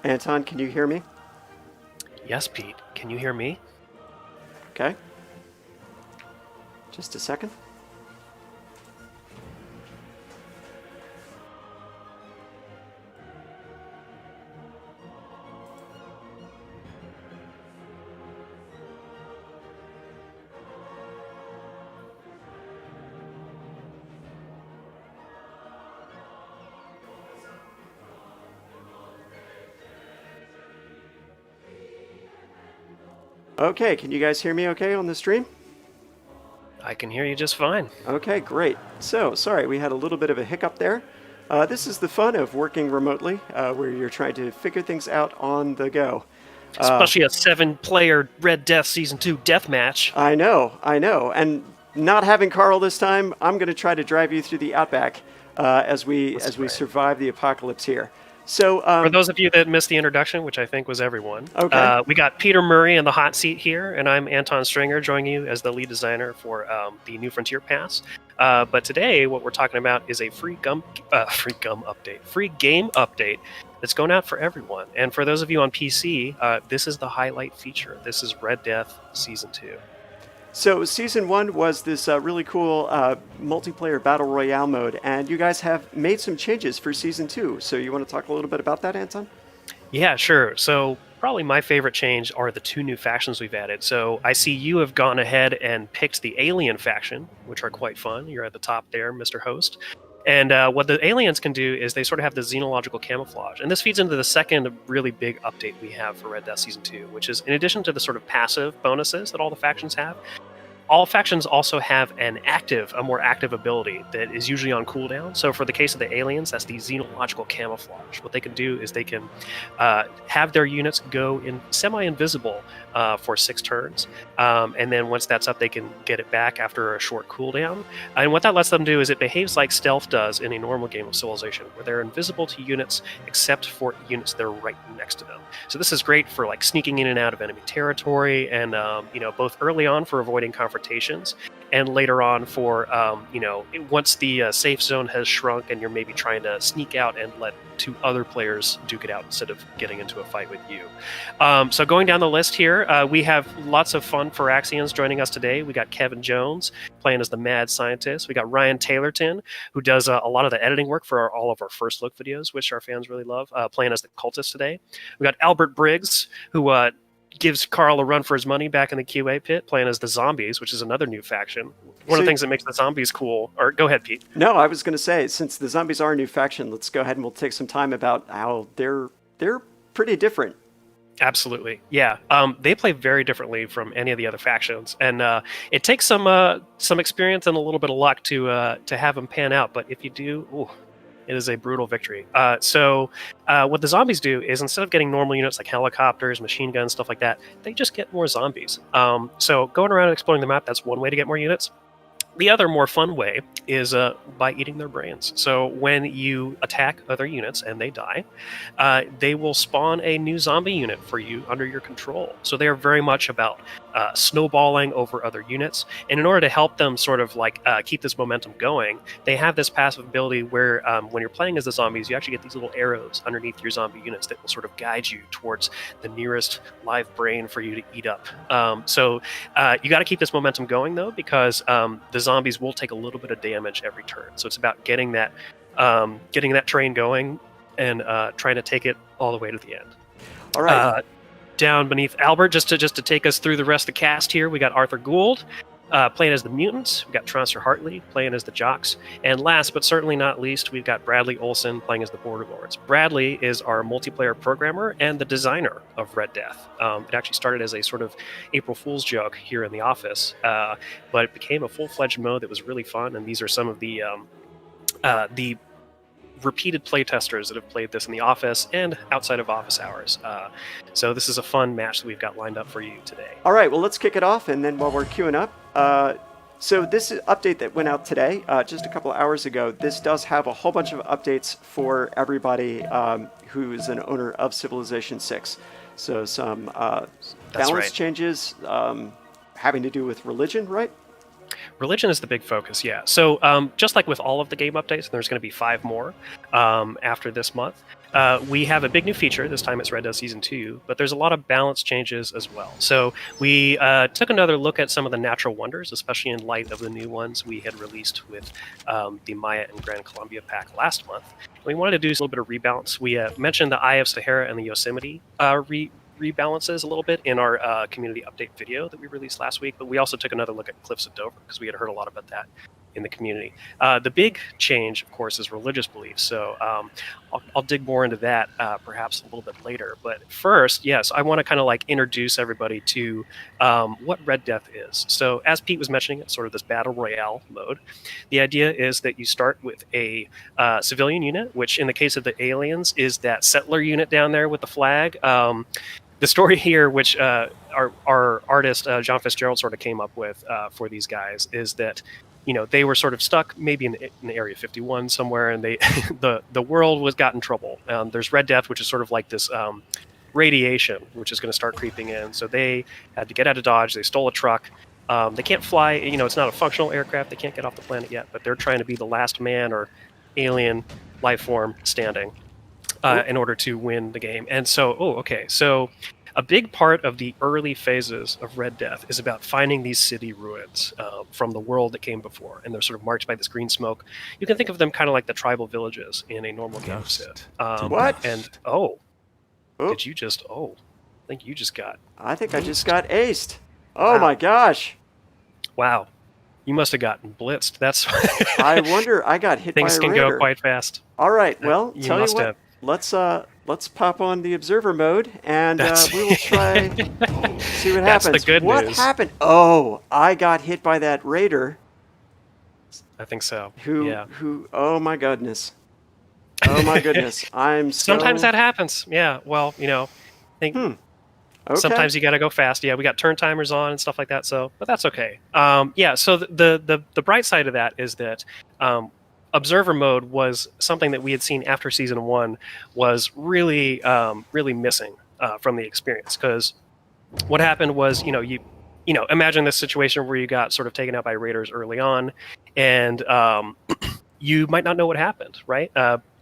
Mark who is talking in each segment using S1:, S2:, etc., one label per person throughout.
S1: Anton, can you hear me?
S2: Yes, Pete. Can you hear me?
S1: Okay. Just a second. Okay, can you guys hear me okay on the stream?
S2: I can hear you just fine.
S1: Okay, great. So, sorry, we had a little bit of a hiccup there. This is the fun of working remotely, where you're trying to figure things out on the go.
S2: Especially a 7-player Red Death Season 2 deathmatch.
S1: I know. And not having Carl this time, I'm going to try to drive you through the outback as we survive the apocalypse here. So,
S2: for those of you that missed the introduction, which I think was everyone,
S1: okay.
S2: We got Peter Murray in the hot seat here, and I'm Anton Stringer joining you as the lead designer for the New Frontier Pass. But today, what we're talking about is a free game update that's going out for everyone. And for those of you on PC, this is the highlight feature. This is Red Death Season 2.
S1: So Season 1 was this really cool multiplayer battle royale mode, and you guys have made some changes for Season 2. So you want to talk a little bit about that, Anton?
S2: Yeah, sure. So probably my favorite change are the 2 new factions we've added. So I see you have gone ahead and picked the Alien faction, which are quite fun. You're at the top there, Mr. Host. And what the aliens can do is they sort of have the xenological camouflage. And this feeds into the second really big update we have for Red Death Season 2, which is in addition to the sort of passive bonuses that all the factions have, all factions also have a more active ability that is usually on cooldown. So for the case of the aliens, that's the xenological camouflage. What they can do is they can have their units go in semi-invisible for 6 turns. And then once that's up, they can get it back after a short cooldown. And what that lets them do is it behaves like stealth does in a normal game of Civilization, where they're invisible to units except for units that are right next to them. So this is great for like sneaking in and out of enemy territory, and both early on for avoiding confrontations, and later on for once the safe zone has shrunk and you're maybe trying to sneak out and let 2 other players duke it out instead of getting into a fight with you. So going down the list here, we have lots of fun Phyraxians joining us today. We got Kevin Jones playing as the mad scientist. We got Ryan Taylorton, who does a lot of the editing work for all of our first look videos, which our fans really love, playing as the cultist today. We got Albert Briggs, who gives Carl a run for his money back in the QA pit, playing as the zombies, which is another new faction. One of the things that makes the zombies cool. Or go ahead, Pete.
S1: No, I was going to say, since the zombies are a new faction, let's go ahead and we'll take some time about how they're pretty different.
S2: Absolutely, yeah. They play very differently from any of the other factions, and it takes some experience and a little bit of luck to have them pan out. But if you do, it is a brutal victory. So what the zombies do is instead of getting normal units like helicopters, machine guns, stuff like that, they just get more zombies. So going around and exploring the map, that's one way to get more units. The other more fun way is by eating their brains. So when you attack other units and they die, they will spawn a new zombie unit for you under your control. So they are very much about snowballing over other units. And in order to help them sort of like keep this momentum going, they have this passive ability where when you're playing as the zombies, you actually get these little arrows underneath your zombie units that will sort of guide you towards the nearest live brain for you to eat up. So you got to keep this momentum going, though, because the zombies will take a little bit of damage every turn. So it's about getting that train going and trying to take it all the way to the end.
S1: All right.
S2: Down beneath Albert, just to take us through the rest of the cast here, we got Arthur Gould playing as the mutants. We got Tronster Hartley playing as the jocks. And last but certainly not least, we've got Bradley Olson playing as the Border Lords. Bradley is our multiplayer programmer and the designer of Red Death. It actually started as a sort of April Fool's joke here in the office, but it became a full-fledged mode that was really fun. And these are some of the repeated playtesters that have played this in the office and outside of office hours. So this is a fun match that we've got lined up for you today.
S1: All right, well, let's kick it off, and then while we're queuing up, so this update that went out today, just a couple of hours ago, this does have a whole bunch of updates for everybody who is an owner of Civilization 6. So some balance changes having to do with religion, right?
S2: Religion is the big focus, yeah. So just like with all of the game updates, there's going to be 5 more after this month. We have a big new feature. This time it's Red Dead Season 2, but there's a lot of balance changes as well. So we took another look at some of the natural wonders, especially in light of the new ones we had released with the Maya and Grand Columbia pack last month. We wanted to do a little bit of rebalance. We mentioned the Eye of Sahara and the Yosemite rebalances a little bit in our community update video that we released last week, but we also took another look at Cliffs of Dover because we had heard a lot about that in the community. The big change, of course, is religious beliefs. So I'll dig more into that perhaps a little bit later. But first, yes, I want to kind of like introduce everybody to what Red Death is. So as Pete was mentioning, it's sort of this battle royale mode. The idea is that you start with a civilian unit, which in the case of the aliens is that settler unit down there with the flag. The story here, which our artist John Fitzgerald sort of came up with for these guys, is that they were sort of stuck maybe in Area 51 somewhere, and they the world was got in trouble. There's Red Death, which is sort of like this radiation, which is going to start creeping in. So they had to get out of Dodge. They stole a truck. They can't fly. It's not a functional aircraft. They can't get off the planet yet, but they're trying to be the last man or alien life form standing in order to win the game. And so, so a big part of the early phases of Red Death is about finding these city ruins from the world that came before, and they're sort of marked by this green smoke. You can think of them kind of like the tribal villages in a normal game of Civ.
S1: What?
S2: And did you just? I think you just got.
S1: I think I just got aced. Oh my gosh!
S2: Wow, you must have gotten blitzed. That's.
S1: I wonder. I got hit by a
S2: Things can
S1: raider.
S2: go quite fast.
S1: All right. Well,
S2: You
S1: tell you
S2: must
S1: what.
S2: have.
S1: Let's pop on the observer mode, and we will try see what
S2: That's
S1: happens.
S2: the good
S1: what
S2: news.
S1: happened? Oh, I got hit by that raider.
S2: I think so.
S1: Who? Oh my goodness. Oh my goodness. I'm so.
S2: Sometimes that happens. Yeah. Well, I think
S1: Okay.
S2: sometimes you got to go fast. Yeah, we got turn timers on and stuff like that. So, but that's okay. Yeah. So the bright side of that is that observer mode was something that we had seen after season 1 was really really missing from the experience, because what happened was you imagine this situation where you got sort of taken out by raiders early on, and you might not know what happened, right?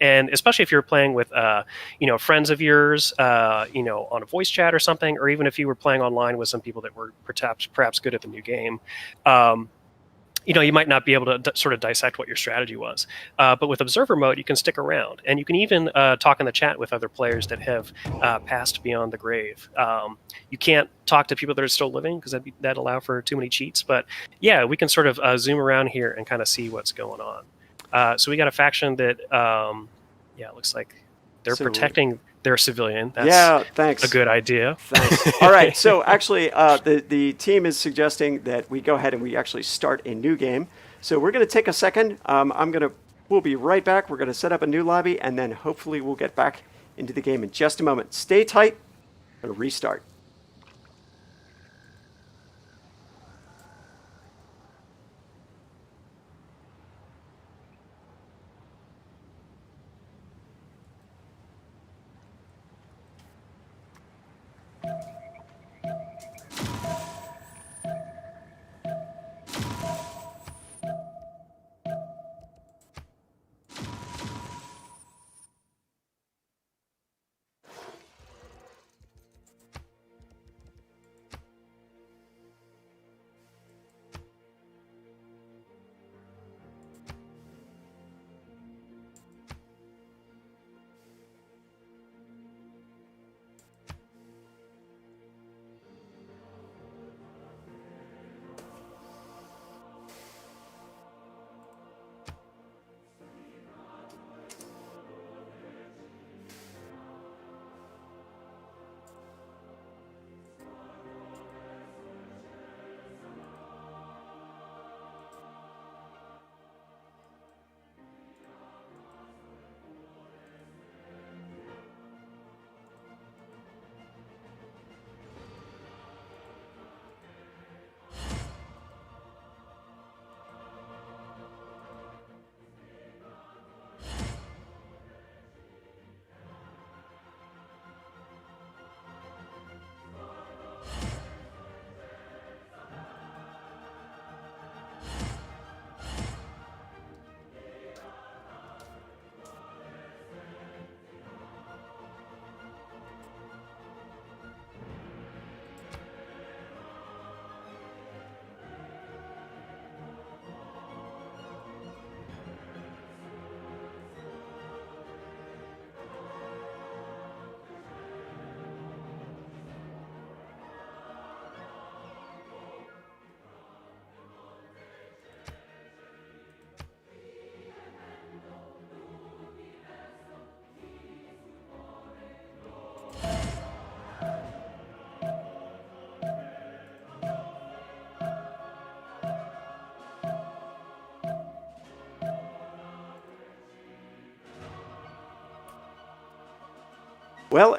S2: And especially if you're playing with friends of yours on a voice chat or something, or even if you were playing online with some people that were perhaps good at the new game, you might not be able to sort of dissect what your strategy was. But with observer mode, you can stick around, and you can even talk in the chat with other players that have passed beyond the grave. You can't talk to people that are still living because that'd allow for too many cheats. But yeah, we can sort of zoom around here and kind of see what's going on. So we got a faction that, it looks like they're protecting their civilian. That's
S1: thanks.
S2: a good idea.
S1: Thanks. All right. So actually, the team is suggesting that we go ahead and we actually start a new game. So we're going to take a second. We'll be right back. We're going to set up a new lobby, and then hopefully we'll get back into the game in just a moment. Stay tight. We're going to restart. Well,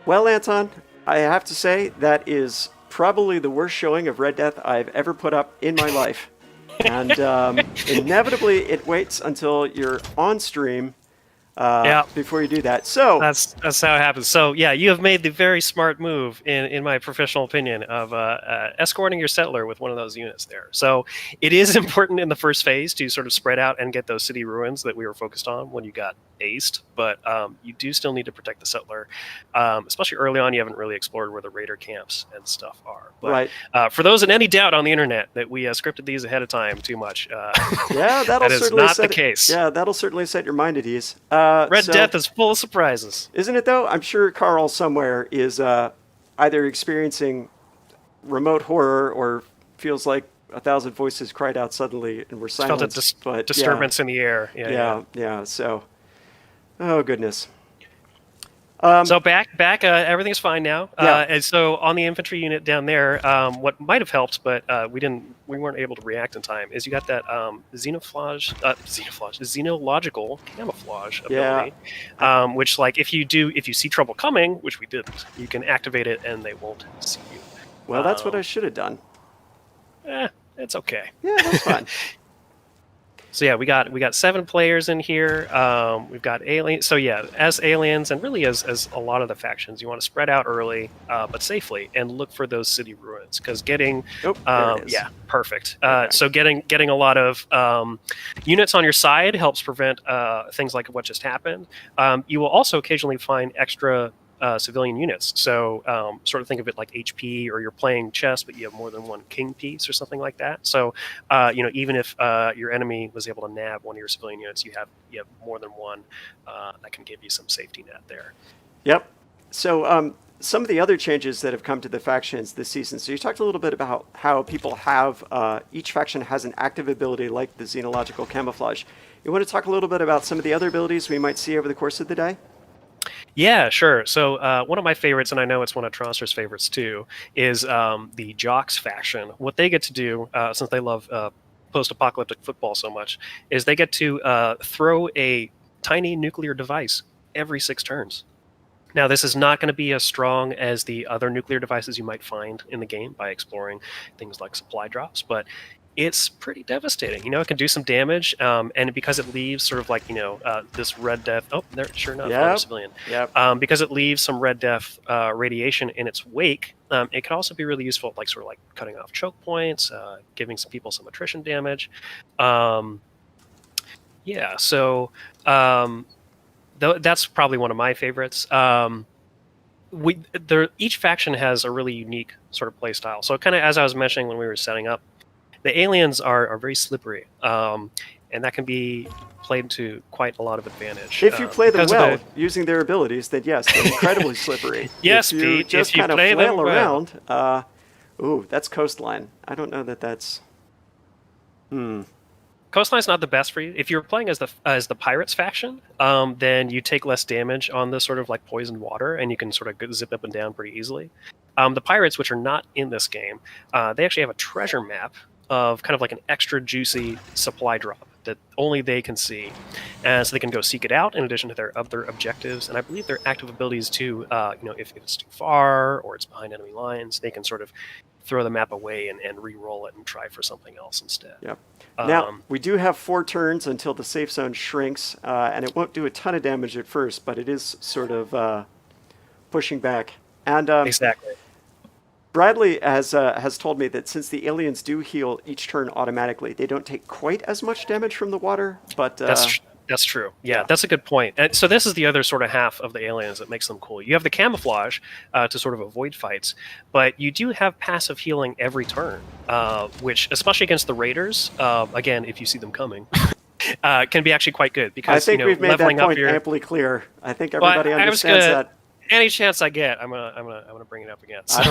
S1: well, Anton, I have to say that is probably the worst showing of Red Death I've ever put up in my life. And inevitably, it waits until you're on stream
S2: Yeah.
S1: before you do that. So
S2: That's how it happens. So yeah, you have made the very smart move, in my professional opinion, of escorting your settler with one of those units there. So it is important in the first phase to sort of spread out and get those city ruins that we were focused on when you got aced. But you do still need to protect the settler, especially early on. You haven't really explored where the raider camps and stuff are. But
S1: right.
S2: For those in any doubt on the internet that we scripted these ahead of time too much,
S1: yeah, that'll
S2: that is
S1: certainly
S2: not
S1: set
S2: the case.
S1: Yeah, that'll certainly set your mind at ease.
S2: Red Death is full of surprises.
S1: Isn't it though? I'm sure Carl somewhere is either experiencing remote horror or feels like a thousand voices cried out suddenly and were silenced.
S2: Felt a disturbance in the air.
S1: Yeah. So, oh goodness.
S2: So back, everything's fine now.
S1: Yeah.
S2: And so on the infantry unit down there, what might have helped, but we weren't able to react in time, is you got that xenological camouflage ability, which, like, if you see trouble coming, which we didn't, you can activate it and they won't see you.
S1: Well, that's what I should have done.
S2: It's okay.
S1: Yeah, that's fine.
S2: So yeah, we got 7 players in here. We've got aliens. So yeah, as aliens, and really as a lot of the factions, you want to spread out early, but safely, and look for those city ruins, because getting
S1: there it is.
S2: Yeah, perfect.
S1: Okay.
S2: So getting a lot of units on your side helps prevent things like what just happened. You will also occasionally find extra civilian units. So sort of think of it like HP, or you're playing chess, but you have more than one king piece or something like that. So even if your enemy was able to nab one of your civilian units, you have more than one that can give you some safety net there.
S1: Yep. So some of the other changes that have come to the factions this season. So you talked a little bit about how people have each faction has an active ability like the xenological camouflage. You want to talk a little bit about some of the other abilities we might see over the course of the day?
S2: Yeah, sure. So one of my favorites, and I know it's one of Tronster's favorites too, is the Jocks faction. What they get to do, since they love post-apocalyptic football so much, is they get to throw a tiny nuclear device every 6 turns. Now, this is not going to be as strong as the other nuclear devices you might find in the game by exploring things like supply drops, but it's pretty devastating. It can do some damage, and because it leaves sort of like, this Red Death... Oh, there, sure enough, another civilian.
S1: Yep.
S2: Because it leaves some Red Death radiation in its wake, it can also be really useful, like sort of like cutting off choke points, giving some people some attrition damage. So that's probably one of my favorites. Each faction has a really unique sort of play style. So kind of as I was mentioning when we were setting up, the aliens are very slippery, and that can be played to quite a lot of advantage.
S1: If you play them well, using their abilities, then yes, they're incredibly slippery.
S2: Yes,
S1: if you
S2: Pete,
S1: just
S2: if you
S1: kind of
S2: play
S1: flail
S2: them well.
S1: around, that's coastline. I don't know that that's...
S2: Coastline's not the best for you. If you're playing as the Pirates faction, then you take less damage on the sort of like poisoned water, and you can sort of zip up and down pretty easily. The Pirates, which are not in this game, they actually have a treasure map of kind of like an extra juicy supply drop that only they can see, and so they can go seek it out in addition to their other objectives. And I believe their active abilities too, if it's too far or it's behind enemy lines, they can sort of throw the map away and re-roll it and try for something else instead.
S1: Yep. Now, we do have 4 turns until the safe zone shrinks, and it won't do a ton of damage at first, but it is sort of pushing back. And
S2: exactly.
S1: Bradley has told me that since the aliens do heal each turn automatically, they don't take quite as much damage from the water, but...
S2: That's true. Yeah, that's a good point. And so this is the other sort of half of the aliens that makes them cool. You have the camouflage to sort of avoid fights, but you do have passive healing every turn, which, especially against the raiders, again, if you see them coming, can be actually quite good. Because
S1: I think we've made that point amply clear. I think everybody understands that.
S2: Any chance I get, I'm gonna bring it up again. So.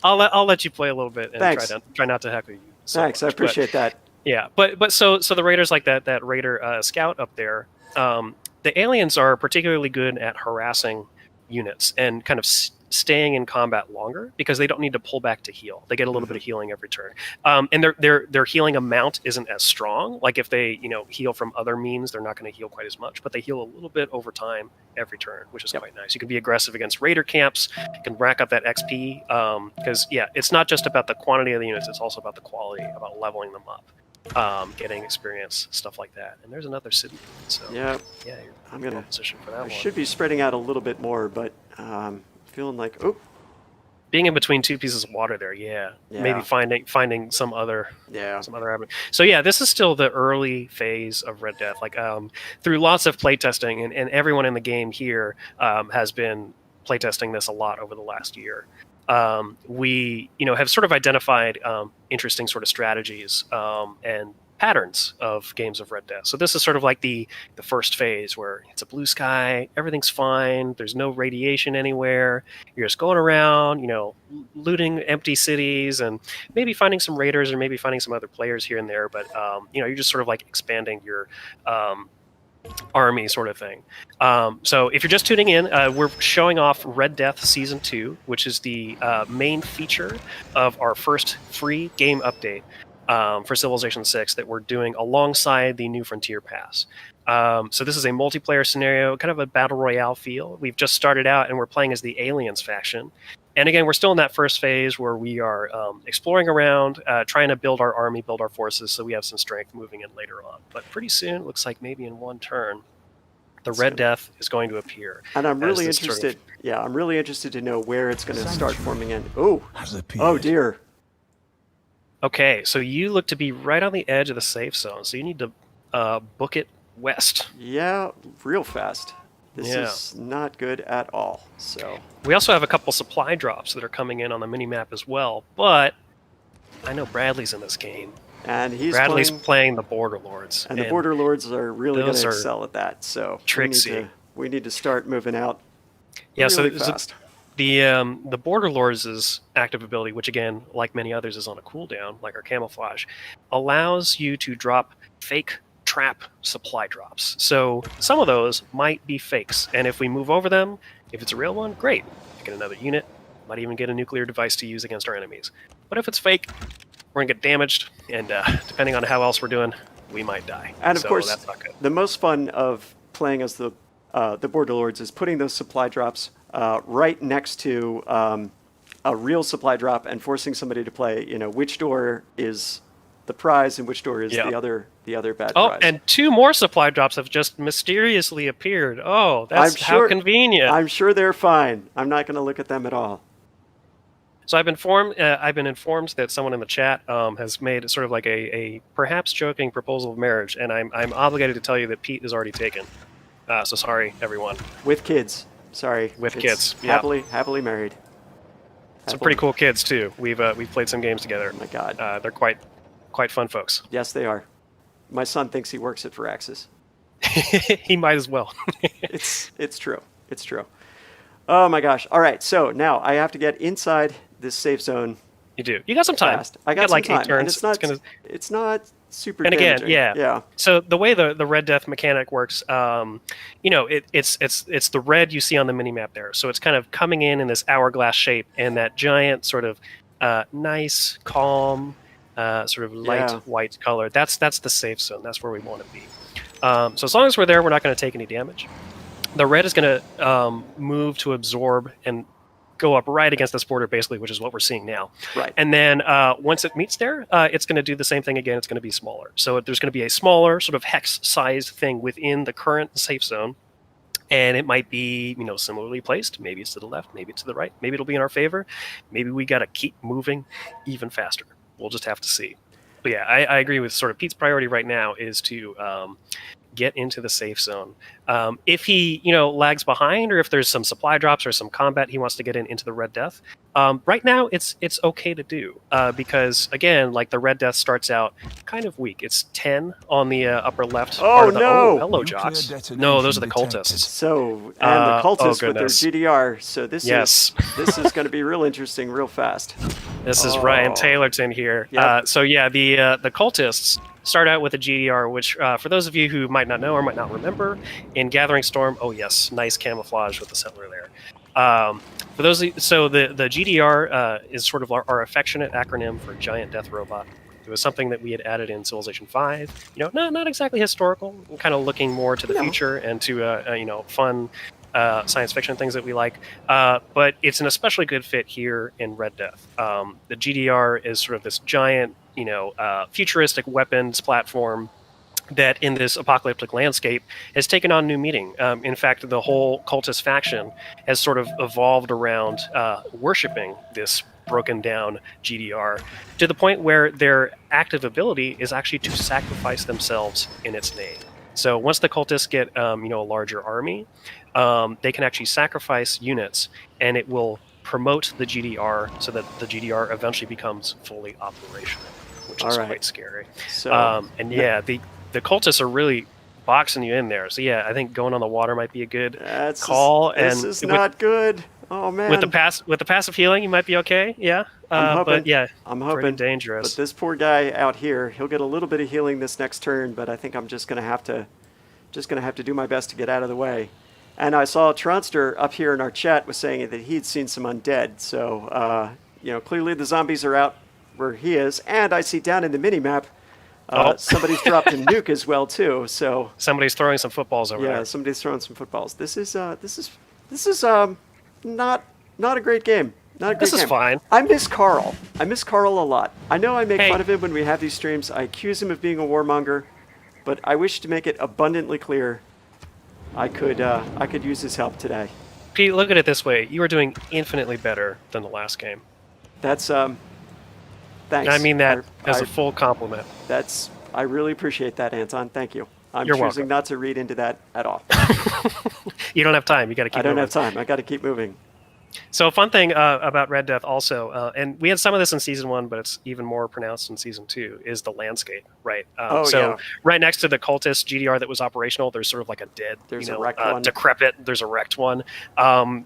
S2: I'll let you play a little bit and try not to heckle you.
S1: Thanks, I appreciate that.
S2: Yeah, but so the raiders, like that raider scout up there, the aliens are particularly good at harassing units and kind of staying in combat longer because they don't need to pull back to heal. They get a little bit of healing every turn, and their healing amount isn't as strong. Like if they heal from other means, they're not going to heal quite as much, but they heal a little bit over time every turn, which is quite nice. You can be aggressive against raider camps. You can rack up that XP because it's not just about the quantity of the units; it's also about the quality, about leveling them up, getting experience, stuff like that. And there's another city. So
S1: yeah,
S2: I'm gonna position for that.
S1: I should be spreading out a little bit more, but feeling like
S2: being in between two pieces of water there, maybe finding some other avenue. So this is still the early phase of Red Death. Like through lots of playtesting, and everyone in the game here has been playtesting this a lot over the last year. We have sort of identified interesting sort of strategies and patterns of games of Red Death. So this is sort of like the first phase where it's a blue sky, everything's fine, there's no radiation anywhere, you're just going around, looting empty cities and maybe finding some raiders or maybe finding some other players here and there, but you're just sort of like expanding your army sort of thing. So if you're just tuning in, we're showing off Red Death Season 2, which is the main feature of our first free game update for Civilization 6 that we're doing alongside the New Frontier Pass. So this is a multiplayer scenario, kind of a battle royale feel. We've just started out and we're playing as the Aliens faction. And again, we're still in that first phase where we are exploring around, trying to build our army, build our forces, so we have some strength moving in later on. But pretty soon, it looks like maybe in one turn, the Red Death is going to appear.
S1: And I'm really interested. I'm really interested to know where it's going to start forming in. Oh dear.
S2: Okay, so you look to be right on the edge of the safe zone, so you need to book it west.
S1: Yeah, real fast. This is not good at all. So
S2: we also have a couple supply drops that are coming in on the mini-map as well, but I know Bradley's in this game.
S1: And
S2: Bradley's playing the Border Lords.
S1: And the Border Lords are really going to excel at that. So
S2: tricksy.
S1: We need to start moving out
S2: really
S1: fast.
S2: The Border Lords' active ability, which again, like many others, is on a cooldown, like our camouflage, allows you to drop fake trap supply drops. So some of those might be fakes, and if we move over them, if it's a real one, great. You get another unit, might even get a nuclear device to use against our enemies. But if it's fake, we're gonna get damaged, and depending on how else we're doing, we might die.
S1: And of course,
S2: that's not good.
S1: The most fun of playing as the Border Lords is putting those supply drops right next to a real supply drop and forcing somebody to play, which door is the prize and which door is the other bad prize.
S2: Oh, and 2 more supply drops have just mysteriously appeared. Oh, that's how convenient.
S1: I'm sure they're fine. I'm not going to look at them at all.
S2: So I've been informed that someone in the chat has made sort of like a perhaps joking proposal of marriage, and I'm obligated to tell you that Pete is already taken. So sorry, everyone.
S1: With kids. Sorry.
S2: With kids.
S1: Happily married.
S2: Some pretty cool kids too. We've played some games together.
S1: Oh my God.
S2: They're quite fun folks.
S1: Yes, they are. My son thinks he works at Firaxis.
S2: He might as well.
S1: It's true. It's true. Oh my gosh. All right. So now I have to get inside this safe zone.
S2: You do. You got some time.
S1: Fast. I got some
S2: like
S1: time.
S2: 8 turns.
S1: And it's not super
S2: and
S1: damaging.
S2: Again,
S1: yeah.
S2: So the way the Red Death mechanic works, it's the red you see on the minimap there. So it's kind of coming in this hourglass shape, and that giant sort of nice, calm, sort of light white color. That's the safe zone. That's where we want to be. So as long as we're there, we're not going to take any damage. The red is going to move to absorb and go up right against this border, basically, which is what we're seeing now.
S1: Right.
S2: And then once it meets there, it's going to do the same thing again. It's going to be smaller. So there's going to be a smaller sort of hex-sized thing within the current safe zone. And it might be, similarly placed. Maybe it's to the left, maybe it's to the right. Maybe it'll be in our favor. Maybe we got to keep moving even faster. We'll just have to see. But yeah, I agree with sort of Pete's priority right now is to get into the safe zone. If he, lags behind, or if there's some supply drops or some combat he wants to get into the Red Death, right now it's okay to do because again, like the Red Death starts out kind of weak. It's 10 on the upper left.
S1: Oh no!
S2: Hello, Jocks. No, those are the cultists.
S1: So and the cultists with their GDR. So this is going to be real interesting, real fast.
S2: This is Ryan Taylorton here.
S1: Yep.
S2: The cultists start out with a GDR, which for those of you who might not know or might not remember, in Gathering Storm, oh yes, nice camouflage with the settler there. For those, so the GDR is sort of our affectionate acronym for Giant Death Robot. It was something that we had added in Civilization 5. Not exactly historical, kind of looking more to the future and to fun science fiction things that we like. But it's an especially good fit here in Red Death. The GDR is sort of this giant, futuristic weapons platform that in this apocalyptic landscape has taken on new meaning. In fact, the whole cultist faction has sort of evolved around worshipping this broken down GDR to the point where their active ability is actually to sacrifice themselves in its name. So once the cultists get a larger army, they can actually sacrifice units, and it will promote the GDR so that the GDR eventually becomes fully operational, which is quite scary.
S1: So,
S2: the cultists are really boxing you in there. So yeah, I think going on the water might be a good call.
S1: This is not good. Oh man.
S2: With the passive healing, you might be okay. Yeah.
S1: I'm hoping.
S2: But yeah,
S1: I'm hoping.
S2: Pretty dangerous.
S1: But this poor guy out here, he'll get a little bit of healing this next turn. But I think I'm just gonna have to do my best to get out of the way. And I saw Tronster up here in our chat was saying that he'd seen some undead. So clearly the zombies are out where he is. And I see down in the mini map. Somebody's dropped a nuke as well too. So
S2: somebody's throwing some footballs over there.
S1: Yeah, somebody's throwing some footballs. This is not a great game. Not a great
S2: This
S1: game.
S2: is fine.
S1: I miss Carl. I miss Carl a lot. I know I make fun of him when we have these streams. I accuse him of being a warmonger, but I wish to make it abundantly clear I could use his help today.
S2: Pete, look at it this way: you are doing infinitely better than the last game.
S1: That's thanks.
S2: I mean that as a full compliment.
S1: I really appreciate that, Anton. Thank you. I'm
S2: You're
S1: choosing
S2: welcome.
S1: not to read into that at all.
S2: You don't have time. You got to keep.
S1: I don't have time. I got to keep moving.
S2: So a fun thing about Red Death also, and we had some of this in Season 1, but it's even more pronounced in Season 2, is the landscape, right? Right next to the cultist GDR that was operational, there's sort of like a dead,
S1: a wrecked one.
S2: Decrepit, there's a wrecked one.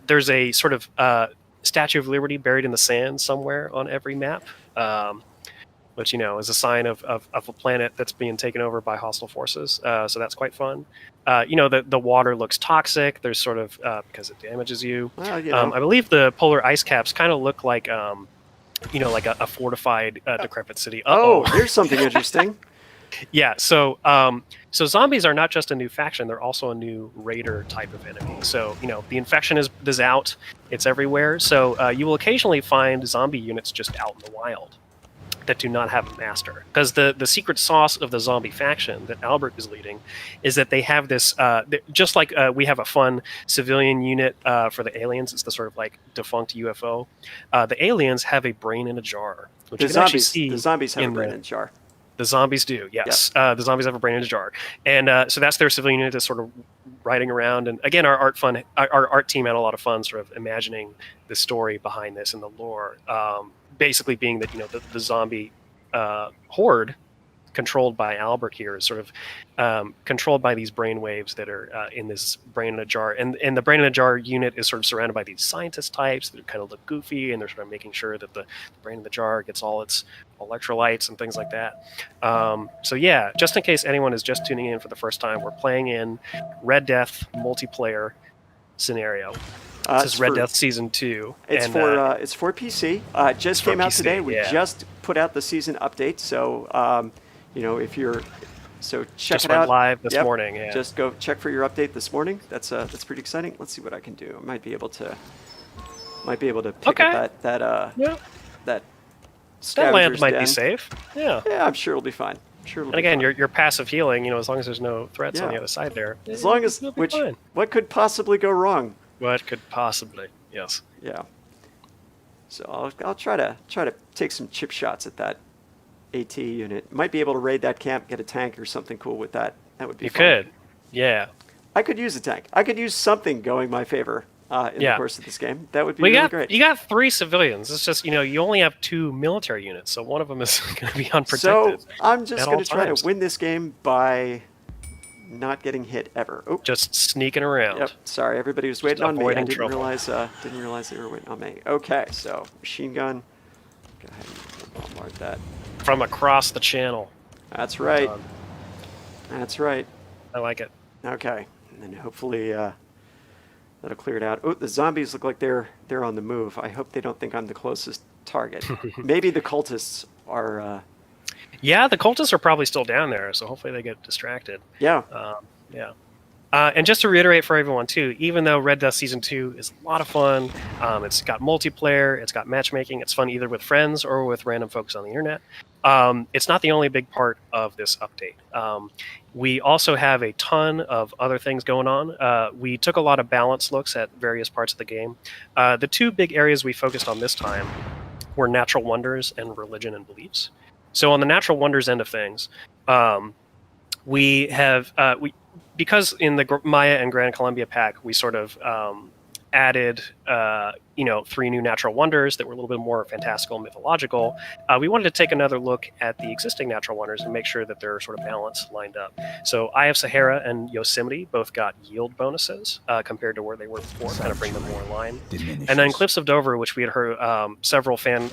S2: There's a sort of Statue of Liberty buried in the sand somewhere on every map, which, is a sign of a planet that's being taken over by hostile forces. So that's quite fun. The water looks toxic. There's sort of, because it damages you.
S1: Well,
S2: I believe the polar ice caps kind of look like, like a fortified, decrepit city.
S1: Oh, here's something interesting.
S2: Yeah, so zombies are not just a new faction; they're also a new raider type of enemy. So the infection is out; it's everywhere. So you will occasionally find zombie units just out in the wild that do not have a master, because the secret sauce of the zombie faction that Albert is leading is that they have this just like we have a fun civilian unit for the aliens. It's the sort of like defunct UFO. The aliens have a brain in a jar, which you can actually see.
S1: The zombies have a brain in a jar.
S2: The zombies do, yes. Yep. The zombies have a brain in a jar, and so that's their civilian unit that's sort of riding around. And again, our art team had a lot of fun sort of imagining the story behind this and the lore. Basically, being that the zombie horde controlled by Albert here is sort of controlled by these brain waves that are in this brain in a jar, and the brain in a jar unit is sort of surrounded by these scientist types that kind of look goofy, and they're sort of making sure that the brain in the jar gets all its electrolytes and things like that. So yeah, just in case anyone is just tuning in for the first time, we're playing in Red Death multiplayer scenario. This is Red Death Season 2.
S1: It's for PC. It just came out today. We just put out the season update, so if you're check
S2: just
S1: it out.
S2: Went live this morning. Yeah.
S1: Just go check for your update this morning. That's pretty exciting. Let's see what I can do. I might be able to pick up that
S2: That land might
S1: den.
S2: be safe. Yeah.
S1: Yeah, I'm sure it'll be fine.
S2: And again, your passive healing, as long as there's no threats on the other side there.
S1: As long as what could possibly go wrong?
S2: What could possibly? Yes.
S1: Yeah. So I'll try to take some chip shots at that AT unit. Might be able to raid that camp, get a tank or something cool with that. That would be fun.
S2: You could. Yeah.
S1: I could use a tank. I could use something going my favor in the course of this game. That would be really great.
S2: You got 3 civilians. It's just, you only have 2 military units, so one of them is going to be unprotected.
S1: So I'm just going to try to win this game by not getting hit ever. Oh.
S2: Just sneaking around.
S1: Yep. Sorry, everybody was waiting on me. I didn't
S2: trouble.
S1: realize they were waiting on me. Okay, so machine gun. Go ahead and bombard that.
S2: From across the channel.
S1: That's right.
S2: Done.
S1: That's right.
S2: I like it.
S1: Okay. And then hopefully that'll clear it out. Oh, the zombies look like they're on the move. I hope they don't think I'm the closest target. Maybe the cultists are.
S2: Yeah, the cultists are probably still down there, so hopefully they get distracted.
S1: Yeah.
S2: Yeah. And just to reiterate for everyone too, even though Red Death Season 2 is a lot of fun, it's got multiplayer, it's got matchmaking, it's fun either with friends or with random folks on the internet. It's not the only big part of this update. We also have a ton of other things going on. We took a lot of balanced looks at various parts of the game. The two big areas we focused on this time were natural wonders and religion and beliefs. So on the natural wonders end of things, we have because in the Maya and Grand Columbia pack, we sort of added, 3 new natural wonders that were a little bit more fantastical and mythological. We wanted to take another look at the existing natural wonders and make sure that they're sort of balanced, lined up. So Eye of Sahara and Yosemite both got yield bonuses compared to where they were before, kind of bring them more in line. And then Cliffs of Dover, which we had heard several fan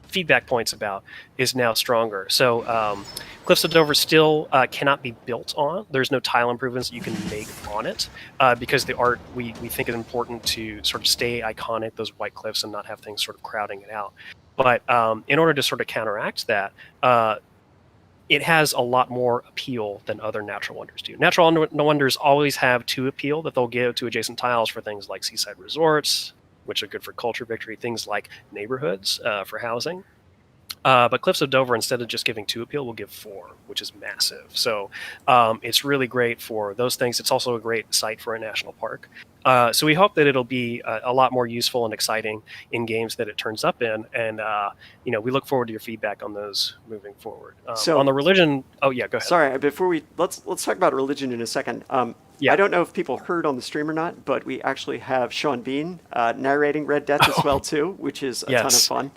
S2: feedback points about, is now stronger. So Cliffs of Dover still cannot be built on. There's no tile improvements you can make on it because the art, we think is important to sort of stay iconic, those white cliffs, and not have things sort of crowding it out. But in order to sort of counteract that, it has a lot more appeal than other natural wonders do. Natural wonders always have 2 appeal that they'll give to adjacent tiles for things like seaside resorts, which are good for culture victory, things like neighborhoods for housing. But Cliffs of Dover, instead of just giving 2 appeal, will give 4, which is massive. So it's really great for those things. It's also a great site for a national park. So we hope that it'll be a lot more useful and exciting in games that it turns up in. And, we look forward to your feedback on those moving forward.
S1: So
S2: on the religion... Oh, yeah, go ahead.
S1: Sorry, before let's talk about religion in a second.
S2: Yeah.
S1: I don't know if people heard on the stream or not, but we actually have Sean Bean narrating Red Death as well, too, which is a ton of fun.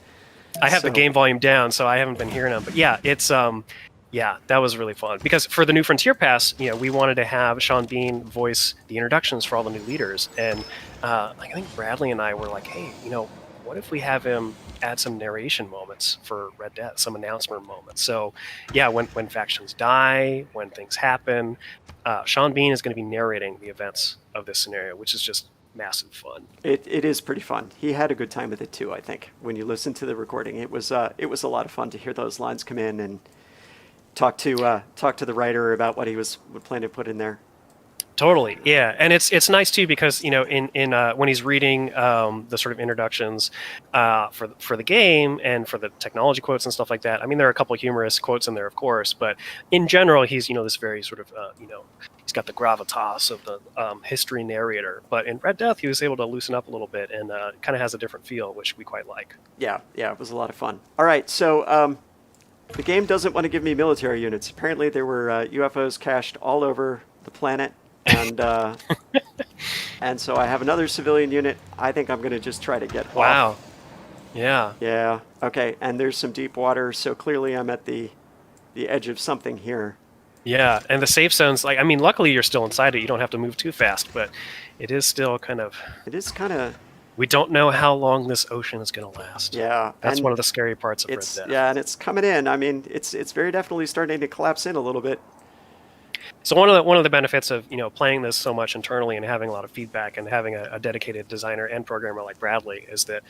S2: I have the game volume down, so I haven't been hearing them. But yeah, it's that was really fun because for the new Frontier Pass, we wanted to have Sean Bean voice the introductions for all the new leaders, and I think Bradley and I were like, hey, what if we have him add some narration moments for Red Death, some announcement moments? So yeah, when factions die, when things happen, Sean Bean is going to be narrating the events of this scenario, which is just massive fun.
S1: It is pretty fun. He had a good time with it too, I think. When you listen to the recording, it was a lot of fun to hear those lines come in and talk to the writer about what he would plan to put in there.
S2: Totally, yeah, and it's nice too because in when he's reading the sort of introductions for the game and for the technology quotes and stuff like that. I mean, there are a couple of humorous quotes in there, of course, but in general, he's this very sort of he's got the gravitas of the history narrator. But in Red Death, he was able to loosen up a little bit and kind of has a different feel, which we quite like. Yeah,
S1: it was a lot of fun. All right, so the game doesn't want to give me military units. Apparently, there were UFOs cached all over the planet. And and so I have another civilian unit. I think I'm going to just try to get
S2: Wow.
S1: off.
S2: Yeah.
S1: Yeah. Okay. And there's some deep water, so clearly I'm at the edge of something here.
S2: Yeah, and the safe zones, luckily you're still inside it. You don't have to move too fast, but it is still kind of...
S1: It is kind of...
S2: We don't know how long this ocean is going to last.
S1: Yeah.
S2: That's one of the scary parts of Red Death.
S1: Yeah, and it's coming in. I mean, it's very definitely starting to collapse in a little bit.
S2: So one of the benefits of playing this so much internally and having a lot of feedback and having a dedicated designer and programmer like Bradley is that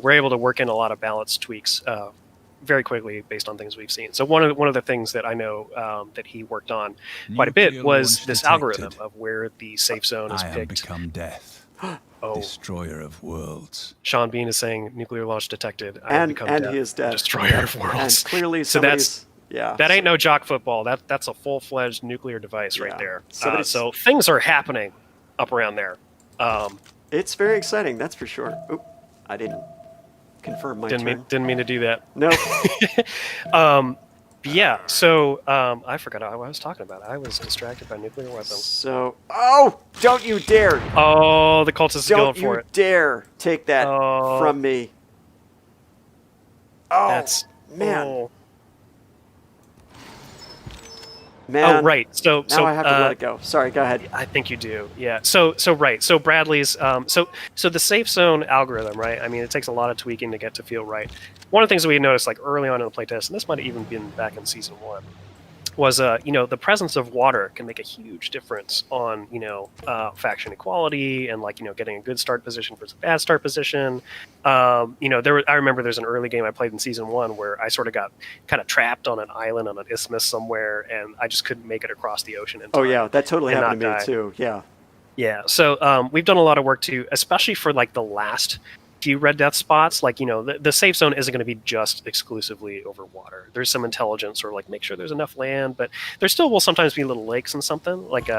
S2: we're able to work in a lot of balance tweaks very quickly based on things we've seen. So one of the things that I know that he worked on quite a bit was this algorithm of where the safe zone is picked.
S3: I have become death, destroyer of worlds.
S2: Sean Bean is saying nuclear launch detected. I
S1: and
S2: have become
S1: and
S2: death,
S1: he is dead.
S2: Destroyer of worlds.
S1: And clearly
S2: so
S1: somebody's... Yeah,
S2: that ain't no jock football. That's a full-fledged nuclear device right there. So things are happening up around there.
S1: It's very exciting, that's for sure. Oop, I didn't confirm my turn.
S2: Didn't mean to do that.
S1: No.
S2: Yeah. So I forgot what I was talking about. I was distracted by nuclear weapons.
S1: So, don't you dare!
S2: Oh, the cultists are going for it.
S1: Don't you dare take that from me! Oh,
S2: that's
S1: man.
S2: Oh.
S1: Man,
S2: Oh, right.
S1: now I have to let it go. Sorry, go ahead.
S2: I think you do. Yeah. So right. So Bradley's so the safe zone algorithm, right? I mean, it takes a lot of tweaking to get to feel right. One of the things that we noticed like early on in the playtest, and this might have even been back in season 1, was the presence of water can make a huge difference on faction equality and getting a good start position versus a bad start position. I remember there's an early game I played in season 1 where I sort of got kind of trapped on an island on an isthmus somewhere, and I just couldn't make it across the ocean in time.
S1: Oh yeah, that totally happened to me
S2: die.
S1: too. Yeah.
S2: Yeah. So we've done a lot of work too, especially for like the last few red death spots. Like the safe zone isn't going to be just exclusively over water. There's some intelligence, or like make sure there's enough land, but there still will sometimes be little lakes and something like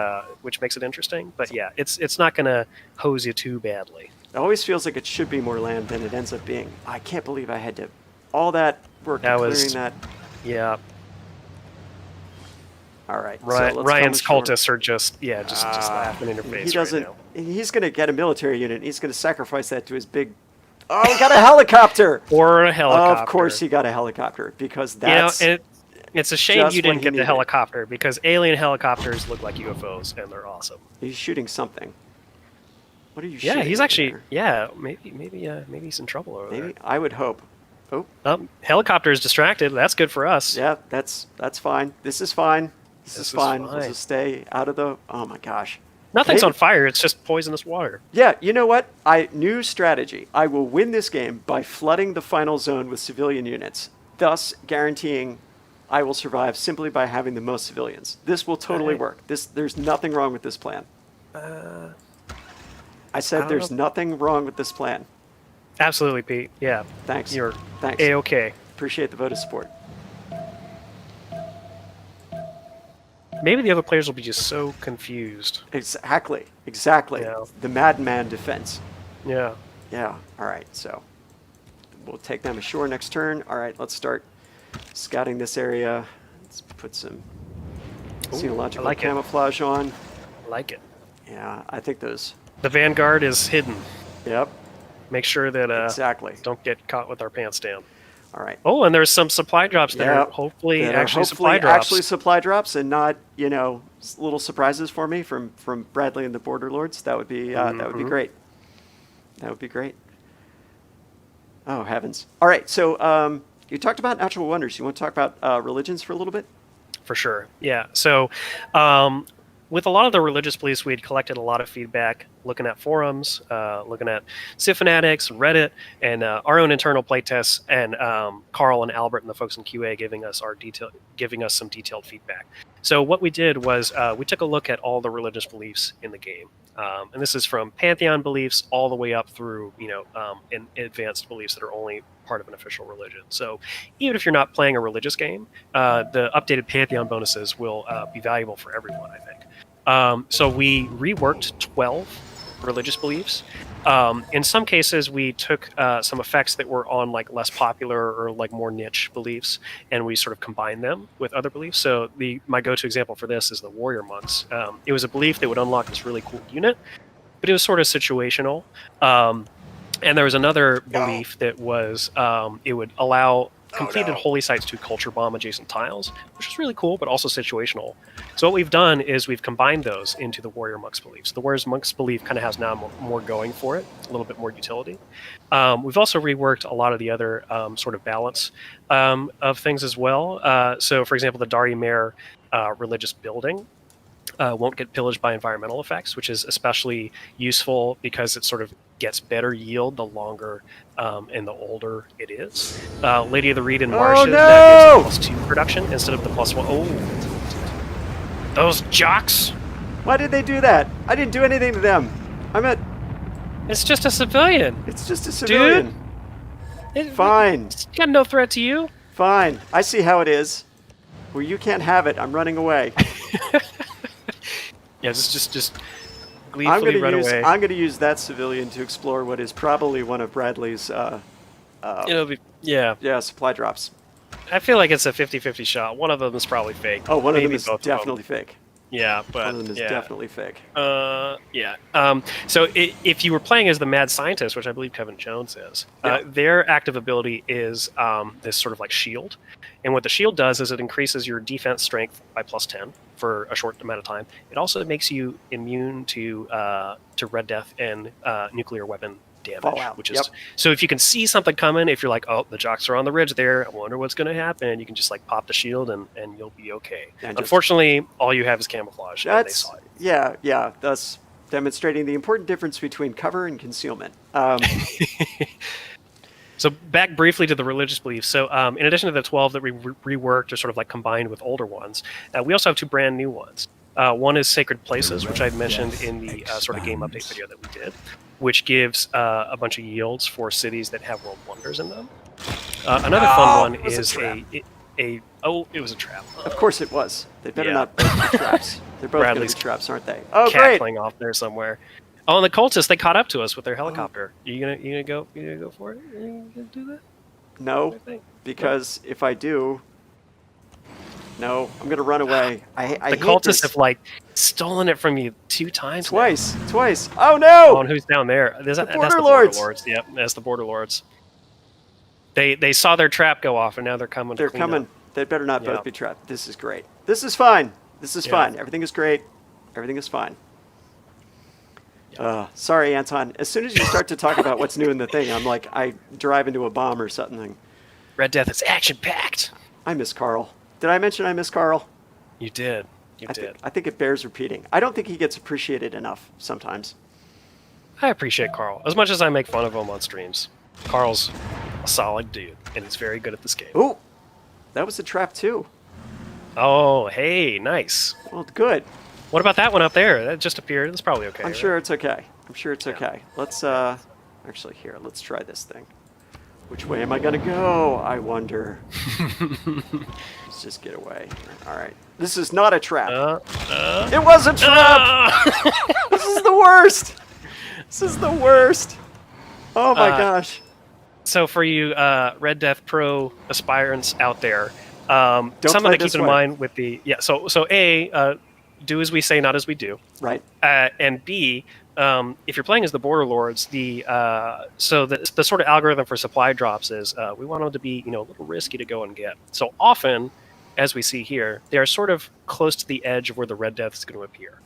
S2: which makes it interesting. But yeah, it's not going to hose you too badly.
S1: It always feels like it should be more land than it ends up being. I can't believe I had to all that work clearing that.
S2: Yeah.
S1: All right.
S2: Ryan's cultists are just laughing in your face.
S1: He doesn't.
S2: Right now.
S1: He's going to get a military unit. He's going to sacrifice that to his big. Oh, he got a helicopter.
S2: Or a helicopter.
S1: Of course, he got a helicopter because that's.
S2: It's a shame you didn't get the helicopter because alien helicopters look like UFOs and they're awesome.
S1: He's shooting something. What are you shooting?
S2: Yeah, he's actually. There? Yeah, maybe he's in trouble over there.
S1: I would hope. Oh.
S2: Helicopter is distracted. That's good for us.
S1: Yeah, that's fine. This is fine. This is fine. We'll just stay out of the. Oh my gosh.
S2: Nothing's on fire. It's just poisonous water.
S1: Yeah, you know what? New strategy. I will win this game by flooding the final zone with civilian units, thus guaranteeing I will survive simply by having the most civilians. This will totally work. There's nothing wrong with this plan. I said there's nothing wrong with this plan.
S2: Absolutely, Pete. Yeah.
S1: Thanks.
S2: Thanks. A-okay.
S1: Appreciate the vote of support.
S2: Maybe the other players will be just so confused.
S1: Exactly.
S2: Yeah.
S1: The madman defense.
S2: Yeah.
S1: Yeah. All right. So we'll take them ashore next turn. All right. Let's start scouting this area. Let's put some xenological camouflage on.
S2: I like it.
S1: Yeah. I think those.
S2: The Vanguard is hidden.
S1: Yep.
S2: Make sure that
S1: exactly.
S2: Don't get caught with our pants down.
S1: All right.
S2: Oh, and there's some supply drops there.
S1: Yep.
S2: Hopefully
S1: supply drops and not little surprises for me from Bradley and the Border Lords. That would be that would be great. That would be great. Oh heavens! All right. So you talked about natural wonders. You want to talk about religions for a little bit?
S2: For sure. Yeah. So with a lot of the religious beliefs, we had collected a lot of feedback, looking at forums, looking at Civ Fanatics, Reddit, and our own internal playtests, and Carl and Albert and the folks in QA giving us some detailed feedback. So what we did was we took a look at all the religious beliefs in the game, and this is from pantheon beliefs all the way up through in advanced beliefs that are only part of an official religion. So even if you're not playing a religious game, the updated pantheon bonuses will be valuable for everyone, I think. So we reworked 12 religious beliefs. In some cases, we took some effects that were on like less popular or like more niche beliefs, and we sort of combined them with other beliefs. So my go-to example for this is the warrior monks. It was a belief that would unlock this really cool unit, but it was sort of situational. And there was another belief that was it would allow completed holy sites to culture bomb adjacent tiles, which is really cool, but also situational. So what we've done is we've combined those into the warrior monks beliefs. The warrior monks belief kind of has now more going for it, a little bit more utility. We've also reworked a lot of the other sort of balance of things as well. So for example, the Dari Meier religious building won't get pillaged by environmental effects, which is especially useful because it sort of gets better yield the longer and the older it is. Lady of the Reed and Marshes, that gives +2 production instead of the +1. Oh, those jocks!
S1: Why did they do that? I didn't do anything to them.
S2: It's just a civilian.
S1: It's just a civilian.
S2: Dude,
S1: fine.
S2: It's got no threat to you.
S1: Fine. I see how it is. Where you can't have it, I'm running away.
S2: Yeah, just gleefully run away.
S1: I'm going to use that civilian to explore what is probably one of Bradley's supply drops.
S2: I feel like it's a 50-50 shot. One of them is probably fake.
S1: Oh, one
S2: Maybe
S1: of them is definitely fake.
S2: Yeah,
S1: One
S2: but
S1: of them is
S2: yeah.
S1: definitely fake.
S2: Yeah. So if you were playing as the Mad Scientist, which I believe Kevin Jones is,
S1: Yeah.
S2: their active ability is this sort of like shield. And what the shield does is it increases your defense strength by +10 for a short amount of time. It also makes you immune to Red Death and nuclear weapon damage,
S1: Fallout.
S2: which is so if you can see something coming, if you're like, oh, the jocks are on the ridge there, I wonder what's going to happen, you can just like pop the shield and you'll be okay.
S1: And
S2: Unfortunately, all you have is camouflage, and they
S1: That's
S2: saw it.
S1: yeah. Thus demonstrating the important difference between cover and concealment.
S2: So back briefly to the religious beliefs. So in addition to the 12 that we reworked or sort of like combined with older ones, we also have 2 brand new ones. One is Sacred Places, which I've mentioned in the sort of game update video that we did, which gives a bunch of yields for cities that have world wonders in them. Another fun one is it was a trap.
S1: Of course it was. They better
S2: Yeah.
S1: not both be traps. They're both going to be
S2: Bradley's
S1: traps, aren't they? Oh, great!
S2: Cackling off there somewhere. Oh, and the cultists, they caught up to us with their helicopter. You gonna go for it? You gonna do that?
S1: No, because if I do, no, I'm going to run away. I
S2: The
S1: hate
S2: cultists
S1: this.
S2: have like stolen it from you 2 times. now.
S1: Twice. Oh no!
S2: Oh, and who's down there? That's the
S1: Border
S2: Border
S1: Lords.
S2: Lords. Yep, that's the Border Lords. They saw their trap go off, and now they're coming.
S1: They're
S2: to clean
S1: coming.
S2: up.
S1: They better not
S2: Yeah.
S1: both be trapped. This is great. This is fine. This is
S2: Yeah.
S1: fine. Everything is great. Everything is fine. Sorry, Anton. As soon as you start to talk about what's new in the thing, I'm like, I drive into a bomb or something.
S2: Red Death is action packed.
S1: I miss Carl. Did I mention I miss Carl?
S2: You did. You did.
S1: I think it bears repeating. I don't think he gets appreciated enough sometimes.
S2: I appreciate Carl as much as I make fun of him on streams. Carl's a solid dude, and he's very good at this game.
S1: Ooh, that was a trap too.
S2: Oh, hey, nice.
S1: Well, good.
S2: What about that one up there? That just appeared. That's probably okay.
S1: I'm
S2: right?
S1: sure it's okay. I'm sure it's okay. Let's actually here. Let's try this thing. Which way am I gonna go? I wonder. Let's just get away. All right. This is not a trap. It was a trap. This is the worst. This is the worst. Oh my gosh.
S2: So for you Red Death Pro aspirants out there, something
S1: play
S2: to
S1: this
S2: keep in
S1: way.
S2: mind with the do as we say, not as we do.
S1: Right.
S2: And B, if you're playing as the Border Lords, the sort of algorithm for supply drops is we want them to be a little risky to go and get. So often, as we see here, they are sort of close to the edge of where the Red Death is going to appear.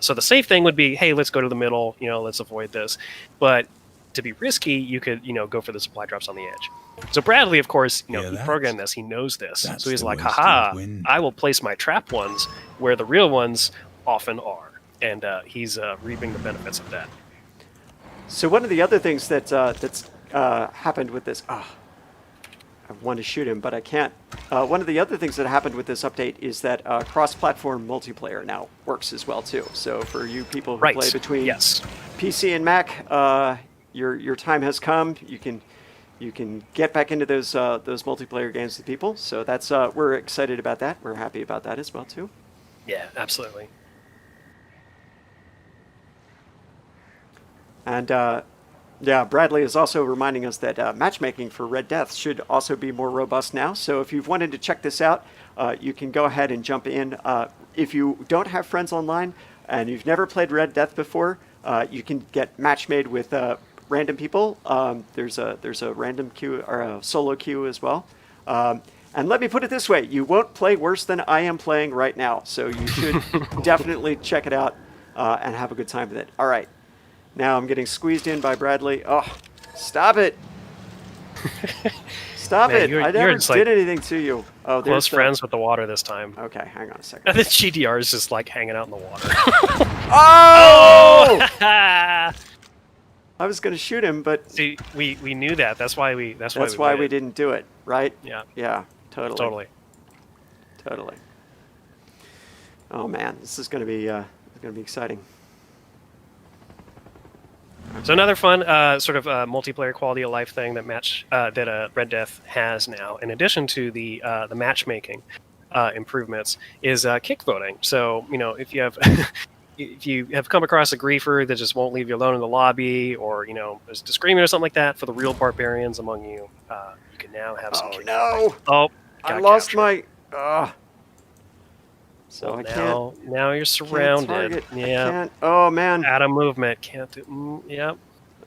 S2: So the safe thing would be, hey, let's go to the middle. Let's avoid this. But to be risky, you could go for the supply drops on the edge. So Bradley, of course, he programmed this. He knows this.
S3: that's
S2: So he's
S3: the
S2: like,
S3: way to
S2: haha,
S3: win.
S2: I will place my trap ones where the real ones often are. And he's reaping the benefits of that.
S1: So one of the other things that's happened with this, I want to shoot him, but I can't. One of the other things that happened with this update is that cross-platform multiplayer now works as well too. So for you people who play between PC and Mac, your time has come. You can get back into those multiplayer games with people. So that's we're excited about that. We're happy about that as well too.
S2: Yeah, absolutely.
S1: And Bradley is also reminding us that matchmaking for Red Death should also be more robust now. So if you've wanted to check this out, you can go ahead and jump in. If you don't have friends online and you've never played Red Death before, you can get match made with random people. There's a random queue or a solo queue as well. And let me put it this way, you won't play worse than I am playing right now. So you should definitely check it out and have a good time with it. All right. Now I'm getting squeezed in by Bradley. Oh, stop it. Stop it. I never did anything to you. Oh,
S2: close friends with the water this time.
S1: Okay, hang on a second.
S2: The GDR is just like hanging out in the water.
S1: Oh! I was going to shoot him, but
S2: see, we knew that. That's why we
S1: didn't do it, right?
S2: Yeah.
S1: Yeah, totally.
S2: Totally.
S1: Oh man, this is going to be exciting.
S2: So another fun sort of multiplayer quality of life thing that Red Death has now, in addition to the matchmaking improvements, is kick voting. So if you have if you have come across a griefer that just won't leave you alone in the lobby, or is disagreement or something like that, for the real barbarians among you, you can now have some.
S1: Oh no!
S2: Oh,
S1: I lost my. So
S2: Well,
S1: I can't.
S2: now you're
S1: Can't
S2: surrounded.
S1: target. I
S2: Yeah.
S1: can't. Oh man.
S2: Out of movement. Can't do. Yep.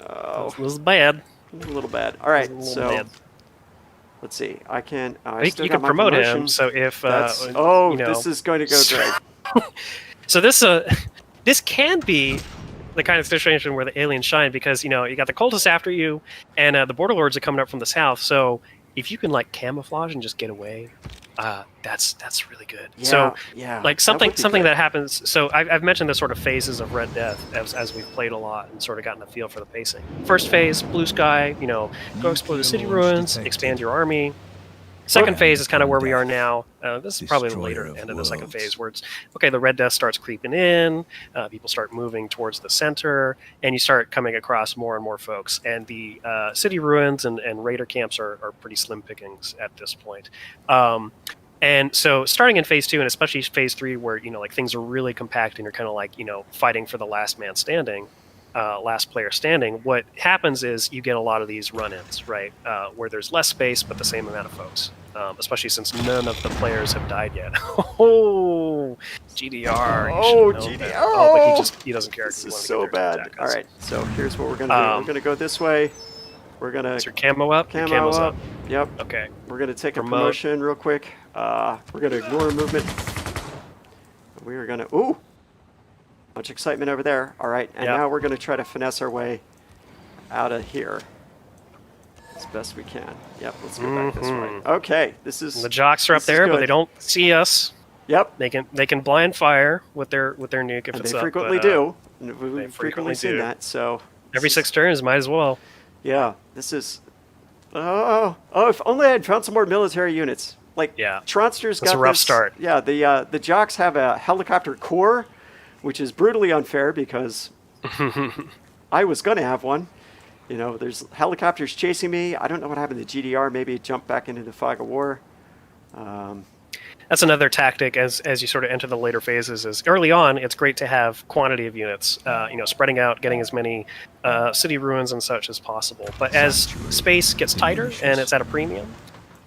S1: Oh,
S2: This is bad.
S1: a little bad. All
S2: This is
S1: right.
S2: a little
S1: So
S2: bad.
S1: let's see. I can. I
S2: You
S1: still
S2: can
S1: got my
S2: promote him.
S1: promotion.
S2: So if
S1: That's.
S2: you
S1: Oh,
S2: know,
S1: this is going to go great.
S2: so this can be the kind of situation where the aliens shine because you got the cultists after you, and the border lords are coming up from the south. So if you can like camouflage and just get away, that's really good.
S1: Yeah.
S2: So
S1: Yeah.
S2: like
S1: that would be
S2: something
S1: good.
S2: that happens. So I've mentioned the sort of phases of Red Death as we've played a lot and sort of gotten a feel for the pacing. First phase, blue sky. Go explore the city
S3: Nuclear launch
S2: ruins,
S3: detected.
S2: expand your army. Second phase is kind of where we are
S3: Death.
S2: now. This is probably the
S3: Destroyer
S2: later
S3: of
S2: end of the second
S3: worlds.
S2: phase, where it's okay. The Red Death starts creeping in. People start moving towards the center, and you start coming across more and more folks. And the city ruins and raider camps are pretty slim pickings at this point. And so, starting in phase 2, and especially phase 3, where like things are really compact, and you're kind of like fighting for the last man standing. Last player standing, what happens is you get a lot of these run-ins, right? Where there's less space but the same amount of folks, especially since none of the players have died yet. Oh, GDR.
S1: Oh, GDR.
S2: Oh, but he doesn't care.
S1: This is
S2: He
S1: so
S2: wanted to get there to
S1: bad.
S2: attack
S1: All
S2: us.
S1: right. So here's what we're gonna do. We're gonna go this way. We're gonna
S2: Is your camo up? Your
S1: camo
S2: camo's
S1: up. Yep.
S2: Okay.
S1: We're gonna take a
S2: Promote.
S1: promotion real quick. We're gonna ignore movement. We are gonna. Ooh. Much excitement over there. All right, and
S2: Yep.
S1: now we're going to try to finesse our way out of here as best we can. Yep, let's go back this way. Okay, this is.
S2: The jocks are up
S1: this is
S2: there, but
S1: good.
S2: they don't see us.
S1: Yep,
S2: They can blind fire with their nuke if
S1: and
S2: it's
S1: they
S2: up.
S1: frequently
S2: but,
S1: do. We've
S2: frequently
S1: frequently seen
S2: do.
S1: that. So
S2: Every
S1: this
S2: 6
S1: is-
S2: turns, might as well.
S1: Yeah, this is. Oh, if only I had found some more military units. Like
S2: Yeah,
S1: Tronster's
S2: that's
S1: got
S2: a rough
S1: this-
S2: start.
S1: Yeah, the jocks have a helicopter corps, which is brutally unfair because I was going to have one. There's helicopters chasing me. I don't know what happened to GDR. Maybe it jumped back into the fog of war.
S2: That's another tactic as you sort of enter the later phases. Is early on, it's great to have quantity of units, spreading out, getting as many city ruins and such as possible. But as space gets tighter and it's at a premium,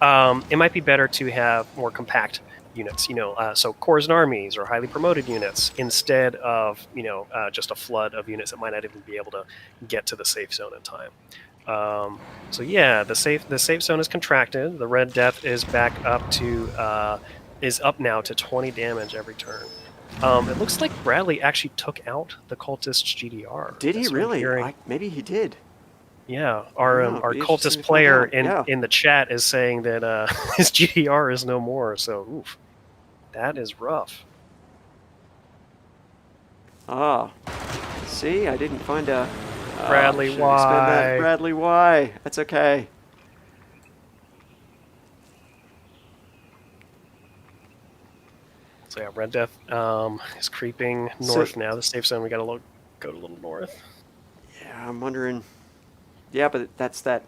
S2: it might be better to have more compact units. So corps and armies or highly promoted units instead of just a flood of units that might not even be able to get to the safe zone in time. So yeah, the safe zone is contracted. The Red Death is back up to is up now to 20 damage every turn. It looks like Bradley actually took out the cultist's GDR.
S1: Did he
S2: That's what I'm
S1: really?
S2: hearing.
S1: Maybe he did.
S2: Yeah, our
S1: Yeah,
S2: our
S1: be interesting to
S2: cultist
S1: find
S2: player
S1: out. Yeah.
S2: in the chat is saying that his GDR is no more. So oof, that is rough.
S1: Ah, see, I didn't find a.
S2: Bradley,
S1: should have spent that.
S2: why?
S1: Bradley, why? That's okay.
S2: So yeah, Red Death is creeping north now. The safe zone, we got to go to a little north.
S1: Yeah, I'm wondering. Yeah, but that's that.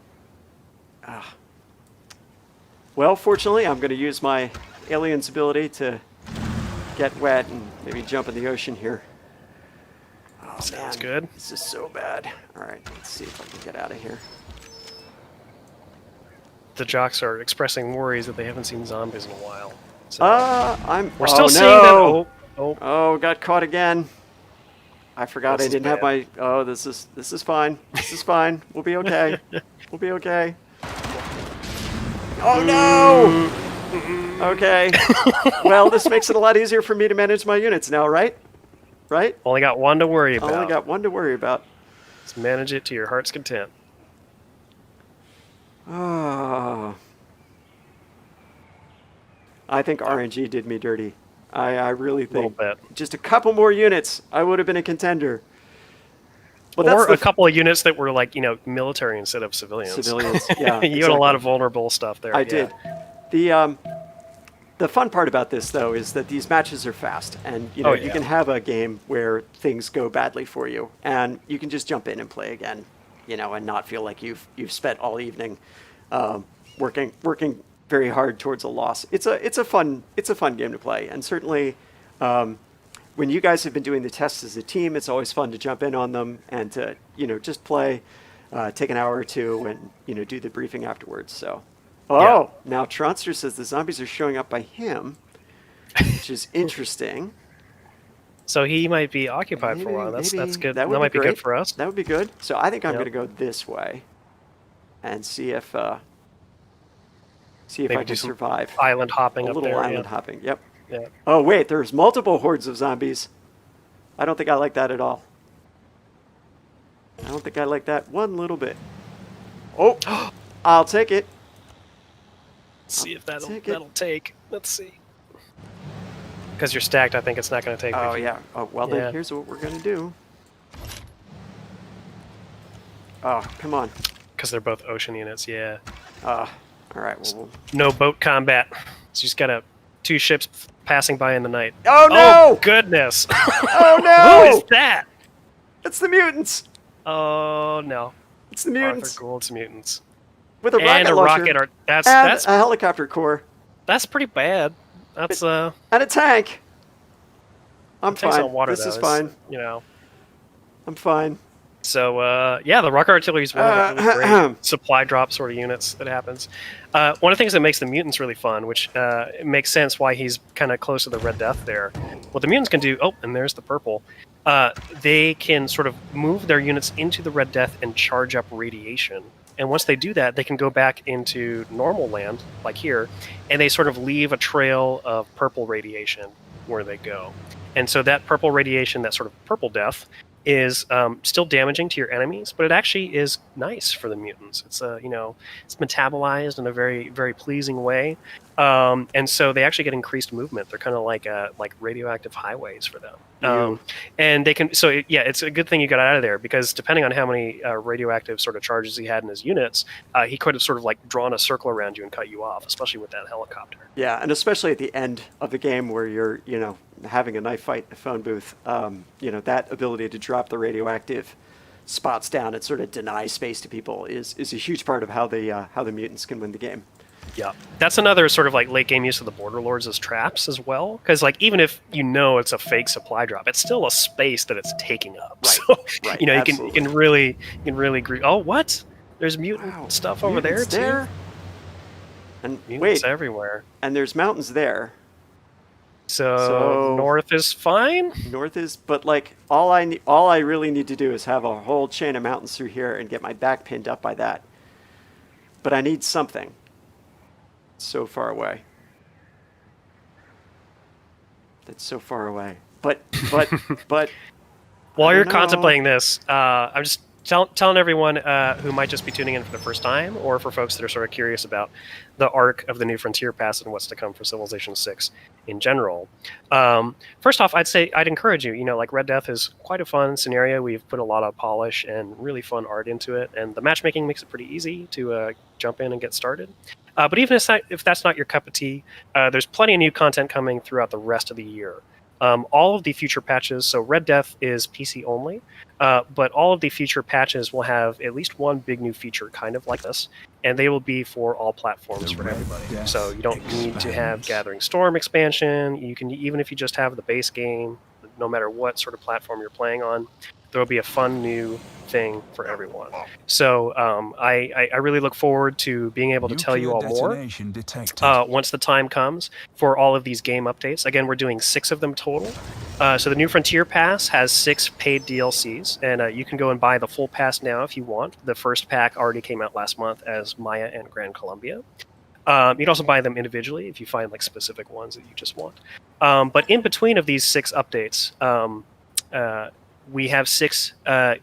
S1: Well, fortunately, I'm going to use my alien's ability to get wet and maybe jump in the ocean here. Oh,
S2: Sounds
S1: man,
S2: good.
S1: This is so bad. All right, let's see if I can get out of here.
S2: The jocks are expressing worries that they haven't seen zombies in a while. So we're
S1: Oh,
S2: still seeing
S1: no.
S2: that.
S1: Oh, got caught again. I forgot
S2: This
S1: I
S2: is
S1: didn't have
S2: bad.
S1: my. Oh, this is fine. This is fine. We'll be okay. We'll be okay. Oh no! Okay. Well, this makes it a lot easier for me to manage my units now, right? Right?
S2: Only got one to worry about.
S1: I only got one to worry about.
S2: Just manage it to your heart's content.
S1: Oh. I think RNG did me dirty. I really
S2: Little
S1: think.
S2: bit.
S1: Just a couple more units, I would have been a contender. Well,
S2: Or
S1: that's
S2: a couple of units that were like, military instead of civilians.
S1: civilians. Yeah,
S2: You had a lot of vulnerable stuff there.
S1: I
S2: yeah.
S1: did. The fun part about this, though, is that these matches are fast, and you
S2: yeah.
S1: can have a game where things go badly for you, and you can just jump in and play again, and not feel like you've spent all evening working very hard towards a loss. It's a fun game to play, and certainly when you guys have been doing the tests as a team, it's always fun to jump in on them and to just play, take an hour or two, and do the briefing afterwards. So. Oh,
S2: Yeah.
S1: now Tronster says the zombies are showing up by him. which is interesting.
S2: So he might be occupied for a while. That's good. That
S1: That would
S2: might be
S1: great.
S2: good for us.
S1: That would be good. So I think I'm
S2: Yep.
S1: going to go this way and see if I
S2: Maybe
S1: can
S2: do some
S1: survive.
S2: island hopping
S1: A
S2: up
S1: little
S2: there.
S1: island
S2: Yeah.
S1: hopping. Yep.
S2: Yeah.
S1: Oh wait, there's multiple hordes of zombies. I don't think I like that at all. I don't think I like that one little bit. Oh, I'll take it.
S2: See if that'll
S1: take it.
S2: take. Let's see. Because you're stacked, I think it's not going to take.
S1: Oh
S2: if you-
S1: yeah. Oh well,
S2: Yeah.
S1: then here's what we're gonna do. Oh, come on.
S2: Because they're both ocean units. Yeah.
S1: All right. Well,
S2: No boat combat. So you just got 2 ships passing by in the night.
S1: Oh
S2: Oh
S1: no!
S2: goodness!
S1: Oh
S2: Who is
S1: no!
S2: that?
S1: It's the mutants.
S2: Oh no!
S1: It's the
S2: Arthur
S1: mutants
S2: Gould's mutants.
S1: with a
S2: And
S1: rocket
S2: a
S1: launcher
S2: rocket.
S1: and
S2: That's
S1: a helicopter core
S2: pretty bad. That's
S1: and a tank. I'm
S2: tanks
S1: fine.
S2: on water,
S1: This
S2: though.
S1: is
S2: It's,
S1: fine.
S2: You know.
S1: I'm fine.
S2: So yeah, the rocket artillery is one of the really great supply drop sort of units that happens. One of the things that makes the mutants really fun, which it makes sense why he's kind of close to the Red Death there. What the mutants can do, oh, and there's the purple. They can sort of move their units into the Red Death and charge up radiation. And once they do that, they can go back into normal land, like here, and they sort of leave a trail of purple radiation where they go. And so that purple radiation, that sort of purple death, is still damaging to your enemies, but it actually is nice for the mutants. It's it's metabolized in a very, very pleasing way, and so they actually get increased movement. They're kind of like radioactive highways for them. And they can. So it's a good thing you got out of there, because depending on how many radioactive sort of charges he had in his units, he could have sort of like drawn a circle around you and cut you off, especially with that helicopter.
S1: Yeah, and especially at the end of the game where you're, having a knife fight in a phone booth, that ability to drop the radioactive spots down and sort of deny space to people is a huge part of how the mutants can win the game.
S2: Yeah, that's another sort of like late game use of the Border Lords as traps as well, because like even if it's a fake supply drop, it's still a space that it's taking up.
S1: Right,
S2: So
S1: right,
S2: you can really oh, what? There's mutant stuff over there
S1: Mutants
S2: too.
S1: there? And
S2: Mutants
S1: wait,
S2: everywhere.
S1: and there's mountains there.
S2: So north is fine.
S1: North is, but like all I really need to do is have a whole chain of mountains through here and get my back pinned up by that. But I need something. It's so far away. That's so far away. But
S2: While
S1: I
S2: you're
S1: don't know.
S2: contemplating this, I'm just telling everyone who might just be tuning in for the first time, or for folks that are sort of curious about the arc of the New Frontier Pass and what's to come for Civilization 6 in general. First off, I'd encourage you, like Red Death is quite a fun scenario. We've put a lot of polish and really fun art into it, and the matchmaking makes it pretty easy to jump in and get started. But even if that's not your cup of tea, there's plenty of new content coming throughout the rest of the year. All of the future patches, so Red Death is PC only, but all of the future patches will have at least one big new feature kind of like this, and they will be for all platforms for everybody. So you don't need to have Gathering Storm expansion. You can, even if you just have the base game, no matter what sort of platform you're playing on, there will be a fun new thing for everyone. So I really look forward to being able to tell you all more once the time comes for all of these game updates. Again, we're doing 6 of them total. So the New Frontier Pass has 6 paid DLCs, and you can go and buy the full pass now if you want. The first pack already came out last month as Maya and Grand Columbia. You can also buy them individually if you find like specific ones that you just want. But in between of these 6 updates, we have 6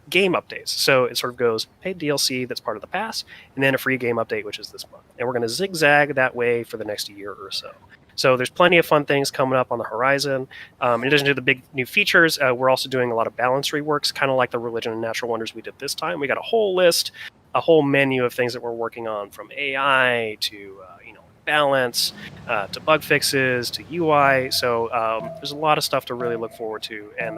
S2: game updates. So it sort of goes paid DLC that's part of the pass, and then a free game update, which is this month. And we're going to zigzag that way for the next year or so. So there's plenty of fun things coming up on the horizon. In addition to the big new features, we're also doing a lot of balance reworks, kind of like the Religion and Natural Wonders we did this time. We got a whole list, a whole menu of things that we're working on, from AI to balance, to bug fixes, to UI. So there's a lot of stuff to really look forward to. And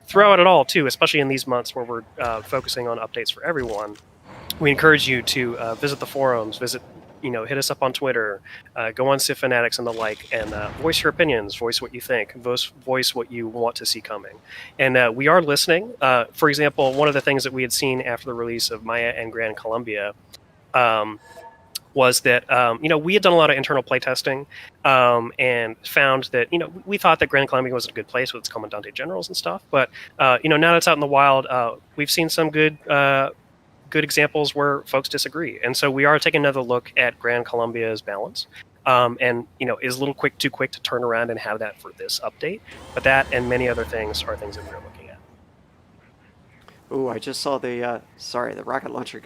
S2: throughout it all, too, especially in these months where we're focusing on updates for everyone, we encourage you to visit the forums, hit us up on Twitter, go on Civ Fanatics and the like, and voice your opinions, voice what you think, voice what you want to see coming. And we are listening. For example, one of the things that we had seen after the release of Maya and Grand Columbia was that we had done a lot of internal playtesting and found that we thought that Grand Columbia was a good place with its Commandante Generals and stuff, but now that it's out in the wild, we've seen some good examples where folks disagree, and so we are taking another look at Grand Columbia's balance. And is a little too quick to turn around and have that for this update, but that and many other things are things that we're looking at.
S1: Oh, I just saw the rocket launcher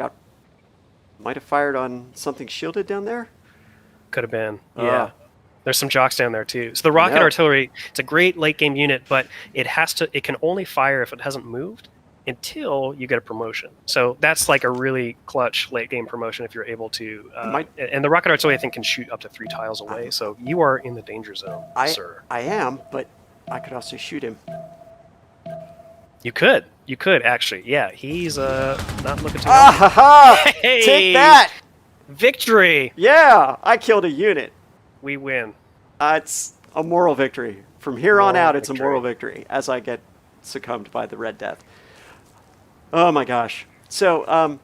S1: might have fired on something shielded down there.
S2: Could have been, yeah. There's some jocks down there too. So the rocket artillery, it's a great late game unit, but it can only fire if it hasn't moved until you get a promotion. So that's like a really clutch late game promotion if you're able to. And the rocket artillery, I think, can shoot up to 3 tiles away. So you are in the danger zone, sir.
S1: I am, but I could also shoot him.
S2: You could actually. Yeah, he's not looking too.
S1: Hey, take that!
S2: Victory!
S1: Yeah, I killed a unit.
S2: We win.
S1: It's a moral victory. From here on out, it's a moral victory as I get succumbed by the Red Death. Oh my gosh. So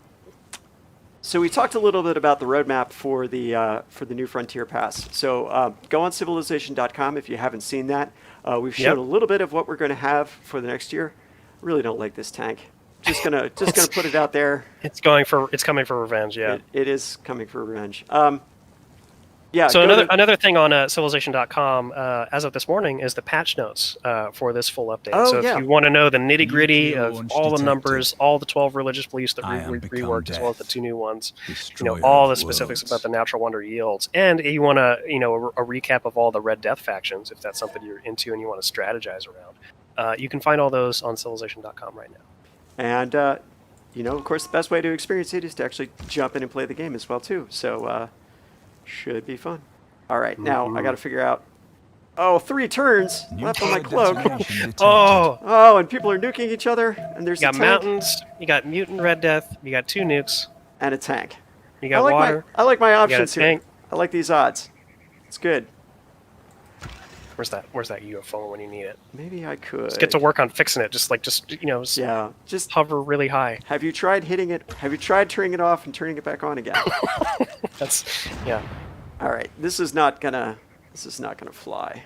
S1: we talked a little bit about the roadmap for the New Frontier Pass. So go on civilization.com if you haven't seen that. We've shown a little bit of what we're going to have for the next year. Really don't like this tank. Just gonna put it out there.
S2: It's coming for revenge. Yeah,
S1: it is coming for revenge.
S2: So another thing on civilization.com as of this morning is the patch notes for this full update. If you want to know the nitty gritty of all the numbers, all the 12 religious beliefs that we reworked, as well as the 2 new ones, all the specifics about the natural wonder yields, and you want to a recap of all the Red Death factions, if that's something you're into and you want to strategize around. You can find all those on civilization.com right now.
S1: And of course, the best way to experience it is to actually jump in and play the game as well too. So. Should be fun. All right, now I got to figure out. 3 turns left on my cloak. And people are nuking each other. And there's
S2: you got mountains. You got mutant Red Death. You got 2 nukes
S1: and a tank.
S2: You got water.
S1: I like my options here. I like these odds. It's good.
S2: Where's that UFO when you need it?
S1: Maybe I could.
S2: Let's get to work on fixing it. Just hover really high.
S1: Have you tried hitting it? Have you tried turning it off and turning it back on again?
S2: Yeah.
S1: All right. This is not gonna fly.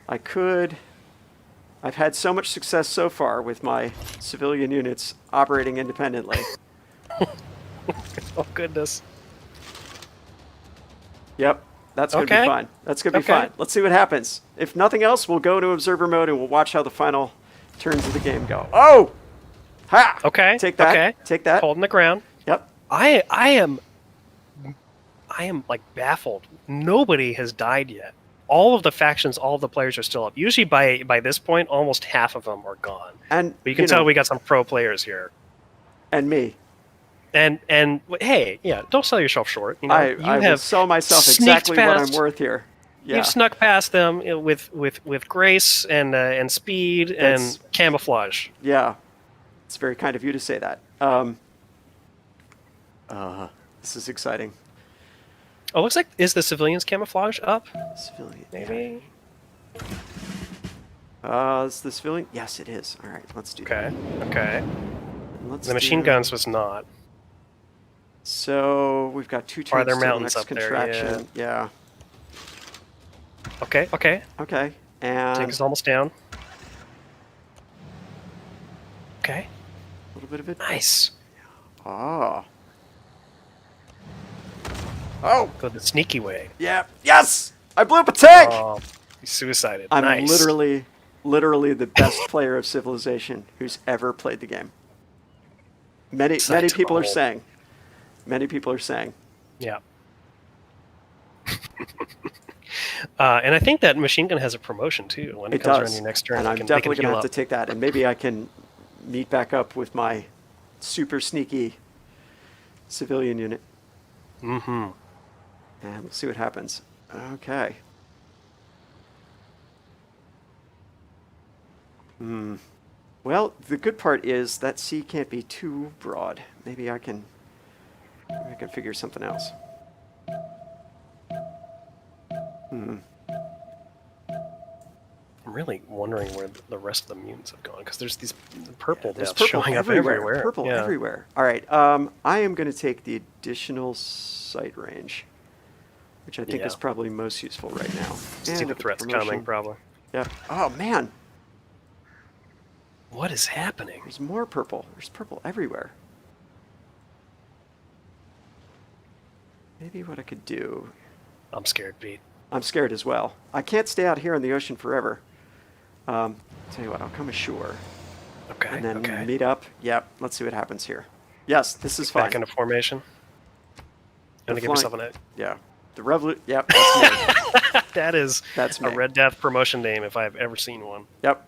S1: I've had so much success so far with my civilian units operating independently.
S2: Oh goodness.
S1: Yep. That's going to be fine. That's going to be fine. Let's see what happens. If nothing else, we'll go to observer mode and we'll watch how the final turns of the game go. Oh! Ha!
S2: Okay.
S1: Take that.
S2: Okay.
S1: Take that.
S2: Holding the ground.
S1: Yep.
S2: I am like baffled. Nobody has died yet. All of the factions, all of the players are still up. Usually by this point, almost half of them are gone. But you can tell we got some pro players here.
S1: And me.
S2: And hey, yeah, don't sell yourself short.
S1: I will sell myself exactly what I'm worth here. Yeah.
S2: You've snuck past them with grace and speed and camouflage.
S1: Yeah, it's very kind of you to say that. This is exciting.
S2: Oh, looks like is the civilians camouflage up?
S1: Civilian,
S2: maybe.
S1: Is the civilian? Yes, it is. All right, let's do that.
S2: Okay. The machine guns was not.
S1: So we've got 2 turns
S2: to the
S1: next
S2: up
S1: contraction.
S2: There, yeah. Okay.
S1: And
S2: tank is almost down. Okay.
S1: A little bit of it.
S2: Nice.
S1: Oh.
S2: Go the sneaky way.
S1: Yeah. Yes! I blew up a tank!
S2: Oh, you suicided.
S1: I'm
S2: nice.
S1: literally the best player of Civilization who's ever played the game. Many people are saying. Many people are saying.
S2: Yeah. And I think that machine gun has a promotion too when it comes around your next turn.
S1: And I'm definitely going to have to take that. And maybe I can meet back up with my super sneaky civilian unit.
S2: Mm-hmm.
S1: And we'll see what happens. Okay. Well, the good part is that sea can't be too broad. Maybe I can figure something else.
S2: I'm really wondering where the rest of the mutants have gone, because there's these purple
S1: There's
S2: deaths
S1: purple
S2: showing
S1: everywhere.
S2: up everywhere.
S1: Purple
S2: Yeah.
S1: everywhere. All right. I am going to take the additional sight range, which I think is probably most useful right now.
S2: See
S1: And
S2: the
S1: with
S2: threats
S1: promotion-
S2: coming, probably.
S1: Yep. Oh, man.
S2: What is happening?
S1: There's more purple. There's purple everywhere. Maybe what I could do...
S2: I'm scared, Pete.
S1: I'm scared as well. I can't stay out here in the ocean forever. Tell you what, I'll come ashore.
S2: Okay,
S1: And then
S2: okay.
S1: meet up. Yep, let's see what happens here. Yes, this is fine.
S2: Back into formation.
S1: The
S2: Gonna give yourself an egg.
S1: Yeah. The Revolut. Yep, that's me.
S2: That is
S1: That's
S2: a
S1: me.
S2: Red Death promotion name if I've ever seen one.
S1: Yep.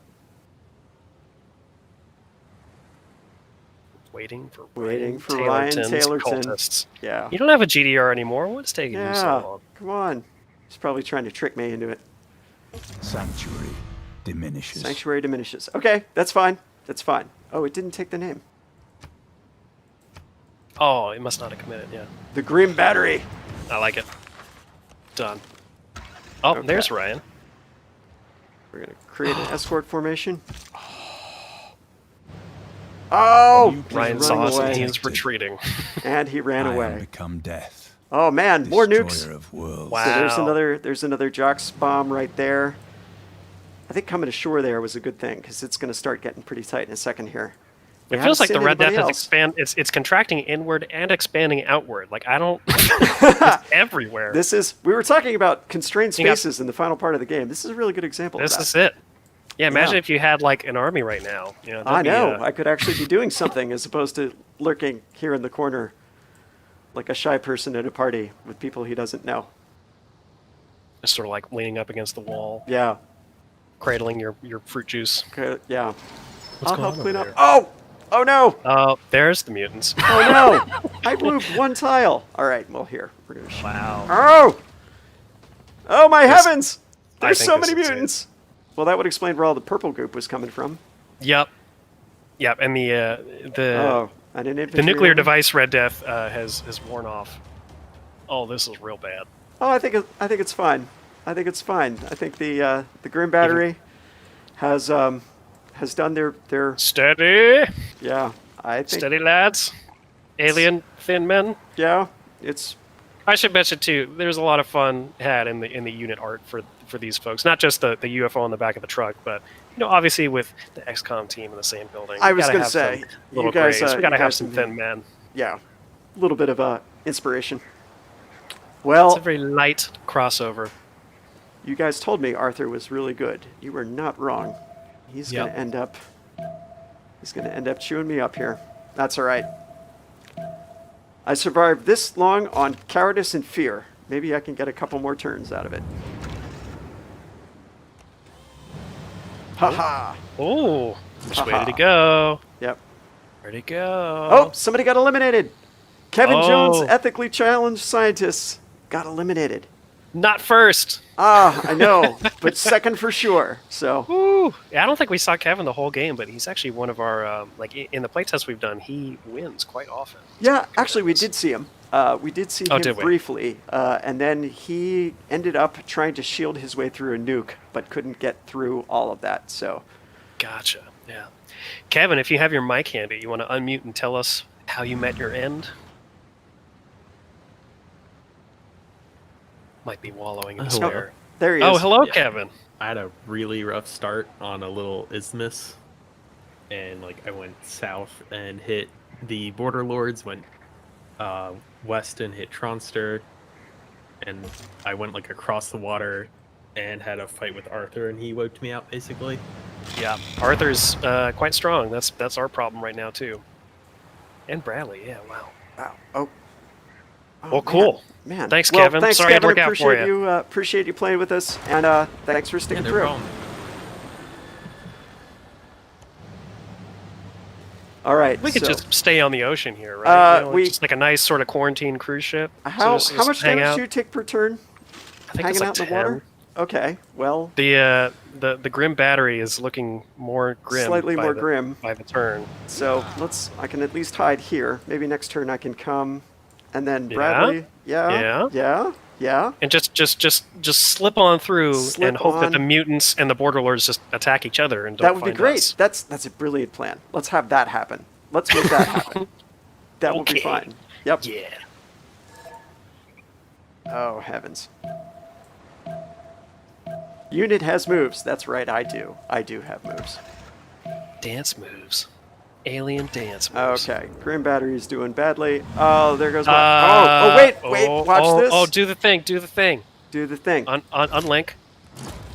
S2: Waiting for
S1: Waiting for Ryan
S2: Taylorton's
S1: Taylorton.
S2: cultists.
S1: Yeah.
S2: You don't have a GDR anymore. What's taking you so
S1: Yeah.
S2: long?
S1: Come on. He's probably trying to trick me into it.
S3: Sanctuary diminishes.
S1: Sanctuary diminishes. Okay, that's fine. That's fine. Oh, it didn't take the name.
S2: Oh, it must not have committed, yeah.
S1: The Grim Battery.
S2: I like it. Done. Oh,
S1: Okay.
S2: there's Ryan.
S1: We're going to create an escort formation. Oh! He's
S2: Ryan
S1: running
S2: saw us and
S1: away.
S2: he's retreating.
S1: And he ran
S3: I am
S1: away.
S3: become death.
S1: Oh man, more nukes.
S3: Destroyer of worlds.
S2: Wow.
S1: So there's another Jox bomb right there. I think coming ashore there was a good thing because it's going to start getting pretty tight in a second here. We
S2: It feels like
S1: haven't
S2: the
S1: seen
S2: Red Death
S1: anybody
S2: has
S1: else.
S2: expanded. It's contracting inward and expanding outward. Like, I don't... it's everywhere.
S1: We were talking about constrained
S2: You got-
S1: spaces in the final part of the game. This is a really good example
S2: This
S1: of that.
S2: is it. Yeah, imagine
S1: Yeah.
S2: if you had, like, an army right now. You know,
S1: I
S2: that'd be,
S1: know. I could actually be doing something as opposed to lurking here in the corner like a shy person at a party with people he doesn't know.
S2: Just sort of like leaning up against the wall,
S1: Yeah.
S2: cradling your fruit juice.
S1: Okay, yeah.
S2: What's
S1: I'll
S2: going
S1: help
S2: on
S1: clean
S2: over
S1: up.
S2: there?
S1: Oh! Oh no!
S2: Oh, there's the mutants.
S1: Oh no! I moved one tile. All right, well here we're gonna.
S2: Wow.
S1: Oh! Oh my heavens!
S2: I
S1: There's
S2: think
S1: so
S2: this
S1: many
S2: is it.
S1: mutants. Well, that would explain where all the purple goop was coming from.
S2: Yep. Yep, and the
S1: Oh, I didn't.
S2: the nuclear device Red Death has worn off. Oh, this is real bad.
S1: Oh, I think it's fine. I think it's fine. I think the Grim Battery has done their
S2: Steady,
S1: yeah. I think
S2: steady lads. Alien thin men.
S1: yeah. It's
S2: I should mention too. There's a lot of fun had in the unit art for these folks. Not just the UFO on the back of the truck, but obviously with the XCOM team in the same building.
S1: I
S2: we
S1: was
S2: gotta
S1: gonna
S2: have
S1: say,
S2: some little
S1: you guys,
S2: grays. We gotta
S1: you
S2: have
S1: guys
S2: some
S1: can
S2: thin
S1: be-
S2: men.
S1: yeah, a little bit of inspiration.
S2: It's
S1: Well,
S2: a very light crossover.
S1: you guys told me Arthur was really good. You were not wrong. He's
S2: Yep.
S1: gonna end up chewing me up here. That's all right. I survived this long on cowardice and fear. Maybe I can get a couple more turns out of it. Haha.
S2: Oh, which way
S1: Haha.
S2: did he go?
S1: Yep.
S2: Where'd he go?
S1: Oh, somebody got eliminated. Kevin
S2: Oh.
S1: Jones, ethically challenged scientists, got eliminated.
S2: Not first.
S1: Ah, I know, but second for sure. So,
S2: Woo. Yeah, I don't think we saw Kevin the whole game, but he's actually one of our in the playtests we've done. He wins quite often.
S1: yeah, actually, we did see him. We did see
S2: Oh,
S1: him
S2: did we?
S1: briefly, and then he ended up trying to shield his way through a nuke, but couldn't get through all of that. So,
S2: Gotcha. Yeah, Kevin, if you have your mic handy, you want to unmute and tell us how you met your end? Might be wallowing in
S4: Hello.
S2: despair.
S1: there he is.
S2: Oh, hello,
S4: Yeah.
S2: Kevin.
S4: I had a really rough start on a little isthmus, and I went south and hit the Border Lords, went west and hit Tronster, and I went across the water and had a fight with Arthur, and he wiped me out basically.
S2: Yeah, Arthur's quite strong. That's our problem right now too. And Bradley, yeah, wow.
S1: Wow. Oh. Oh,
S2: Well, cool.
S1: Man.
S2: Thanks,
S1: Well,
S2: Kevin.
S1: Thanks,
S2: Sorry it
S1: Kevin.
S2: didn't work out for
S1: Appreciate
S2: you.
S1: Appreciate you playing with us, and thanks for
S4: Yeah,
S1: sticking
S4: no
S1: through.
S4: problem.
S1: All right.
S2: We could
S1: so,
S2: just stay on the ocean here, right?
S1: we-
S2: just like a nice sort of quarantine cruise ship.
S1: How
S2: So
S1: how much
S2: hang
S1: damage
S2: out.
S1: do you take per turn?
S2: I think
S1: Hanging
S2: it's
S1: out in the water? Okay. Well,
S2: The Grim Battery is looking more grim.
S1: slightly
S2: by
S1: more
S2: the-
S1: grim.
S2: by the turn.
S1: So I can at least hide here. Maybe next turn I can come And then
S2: Yeah?
S1: Bradley.
S2: Yeah?
S1: Yeah.
S2: And just slip on through
S1: Slip
S2: and hope that the
S1: on.
S2: mutants and the border lords just attack each other and don't
S1: That would be
S2: find
S1: great.
S2: us.
S1: That's a brilliant plan. Let's have that happen. Let's make that happen. That will be
S2: Okay.
S1: fine. Yep.
S2: Yeah.
S1: Oh, heavens. Unit has moves. That's right, I do. I do have moves.
S2: Dance moves. Alien dance moves.
S1: Okay, Grim Battery's doing badly. Oh, there goes my... wait, watch this.
S2: Oh, do the thing, do the thing.
S1: Do the thing.
S2: Unlink.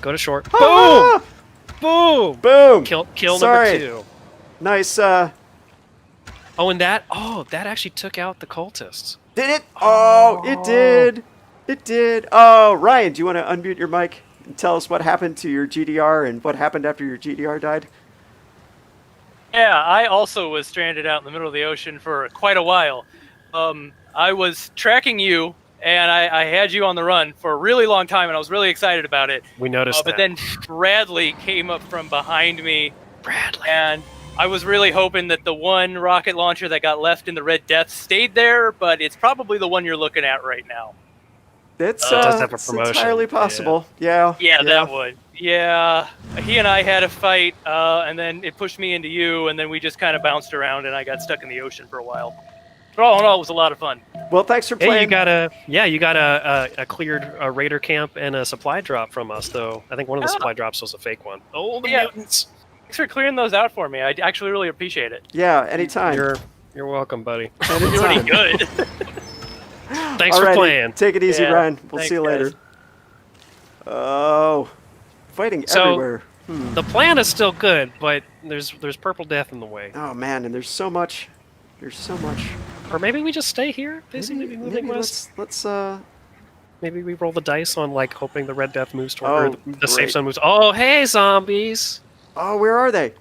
S2: Go to short.
S1: Ah!
S2: Boom! Boom!
S1: Boom!
S2: Kill
S1: Sorry.
S2: number 2.
S1: Nice,
S2: Oh, and that actually took out the cultists.
S1: Did it? Oh, it did. It did. Oh, Ryan, do you want to unmute your mic and tell us what happened to your GDR and what happened after your GDR died?
S5: Yeah, I also was stranded out in the middle of the ocean for quite a while. I was tracking you, and I had you on the run for a really long time, and I was really excited about it.
S2: We noticed that.
S5: But then Bradley came up from behind me,
S2: Bradley.
S5: and I was really hoping that the one rocket launcher that got left in the Red Death stayed there, but it's probably the one you're looking at right now.
S1: It's,
S2: does have a
S1: it's
S2: promotion.
S1: entirely possible. Yeah.
S5: Yeah, that one. Yeah, he and I had a fight, and then it pushed me into you, and then we just kind of bounced around, and I got stuck in the ocean for a while. But all in all, it was a lot of fun.
S1: Well, thanks for playing.
S2: Hey, you got a cleared raider camp and a supply drop from us, though. I think one of the supply drops was a fake one. Oh, the mutants!
S5: Thanks for clearing those out for me. I actually really appreciate it.
S1: Yeah, anytime.
S2: You're welcome, buddy.
S5: Pretty good.
S2: Thanks for playing.
S1: Take it easy,
S5: Yeah,
S1: Ryan. We'll
S5: thanks,
S1: see you later.
S5: guys.
S1: Oh, fighting
S2: So-
S1: everywhere.
S2: The plan is still good, but there's purple death in the way.
S1: Oh man, and there's so much. There's so much.
S2: Or maybe we just stay here. They seem to be moving
S1: Maybe
S2: west.
S1: let's
S2: Maybe we roll the dice on like hoping the red death moves toward or the safe
S1: great.
S2: zone moves. Oh, hey, zombies!
S1: Oh, where are they?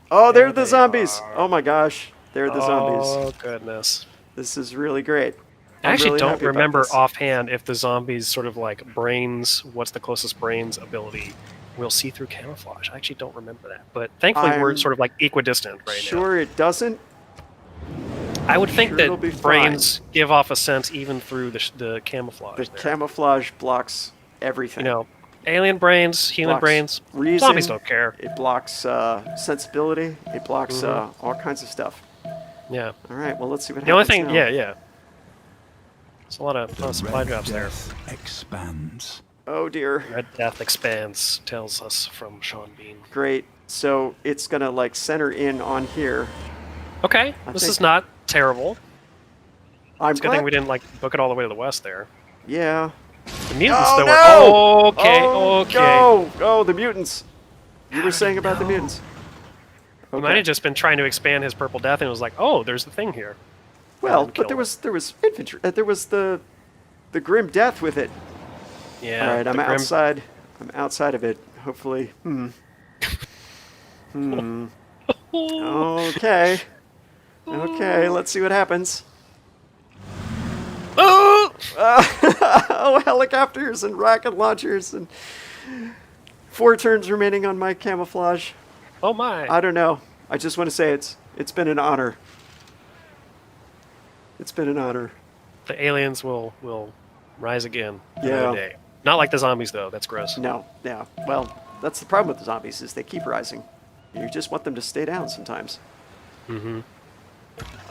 S1: Oh, they're the
S2: they
S1: zombies.
S2: are.
S1: Oh my gosh, they're the zombies.
S2: Oh goodness.
S1: This is really great.
S2: I
S1: I'm
S2: actually
S1: really
S2: don't
S1: happy about
S2: remember
S1: this.
S2: offhand if the zombies sort of like brains, what's the closest brains ability, will see through camouflage. I actually don't remember that. But thankfully we're
S1: I'm
S2: sort of like equidistant right
S1: Sure, it doesn't.
S2: now. I would think
S1: sure it'll be
S2: that brains give off a sense even through the camouflage.
S1: The
S2: there.
S1: camouflage blocks everything.
S2: You know, alien brains, human
S1: Blocks
S2: brains,
S1: reason,
S2: zombies don't care.
S1: It blocks sensibility. It blocks all kinds of stuff.
S2: Yeah.
S1: All right, well, let's see what
S2: The only
S1: happens
S2: thing,
S1: now.
S2: yeah. There's a lot of supply
S3: Red
S2: drops there.
S3: Death expands.
S1: Oh dear.
S2: Red Death expands, tells us from Sean Bean.
S1: Great. So it's gonna like center in on here.
S2: Okay, this
S1: think-
S2: is not terrible.
S1: I'm
S2: It's a good thing we didn't like book it all the way to the west there.
S1: Yeah.
S2: The mutants,
S1: Oh
S2: though,
S1: no!
S2: were okay.
S1: No! Oh, the mutants. You were saying about the mutants.
S2: He might have just been trying to expand his purple death, and was like, "Oh, there's the thing here."
S1: Well,
S2: and
S1: but
S2: kill
S1: there was infantry. There was the grim death with it.
S2: Yeah.
S1: All right, I'm
S2: the grim-
S1: outside. I'm outside of it. Hopefully. Okay. Okay. Let's see what happens.
S2: Oh!
S1: Oh, helicopters and rocket launchers and 4 turns remaining on my camouflage.
S2: Oh my!
S1: I don't know. I just want to say it's been an honor. It's been an honor.
S2: The aliens will rise again
S1: Yeah.
S2: another day. Not like the zombies, though. That's gross.
S1: No, yeah. Well, that's the problem with the zombies is they keep rising. You just want them to stay down sometimes.
S2: Mm-hmm.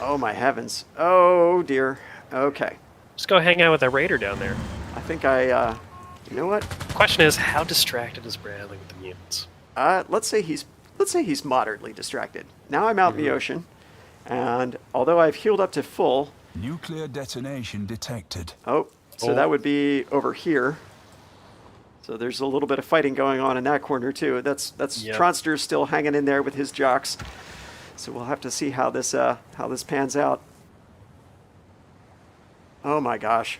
S1: Oh my heavens. Oh dear. Okay.
S2: Just go hang out with that raider down there.
S1: I think you know what?
S2: Question is, how distracted is Bradley with the mutants?
S1: Let's say he's moderately distracted. Now I'm out in the ocean, and although I've healed up to full,
S3: Nuclear detonation detected.
S1: so that would be over here. So there's a little bit of fighting going on in that corner too. That's
S2: Yep.
S1: Tronster's still hanging in there with his jocks. So we'll have to see how this pans out. Oh my gosh.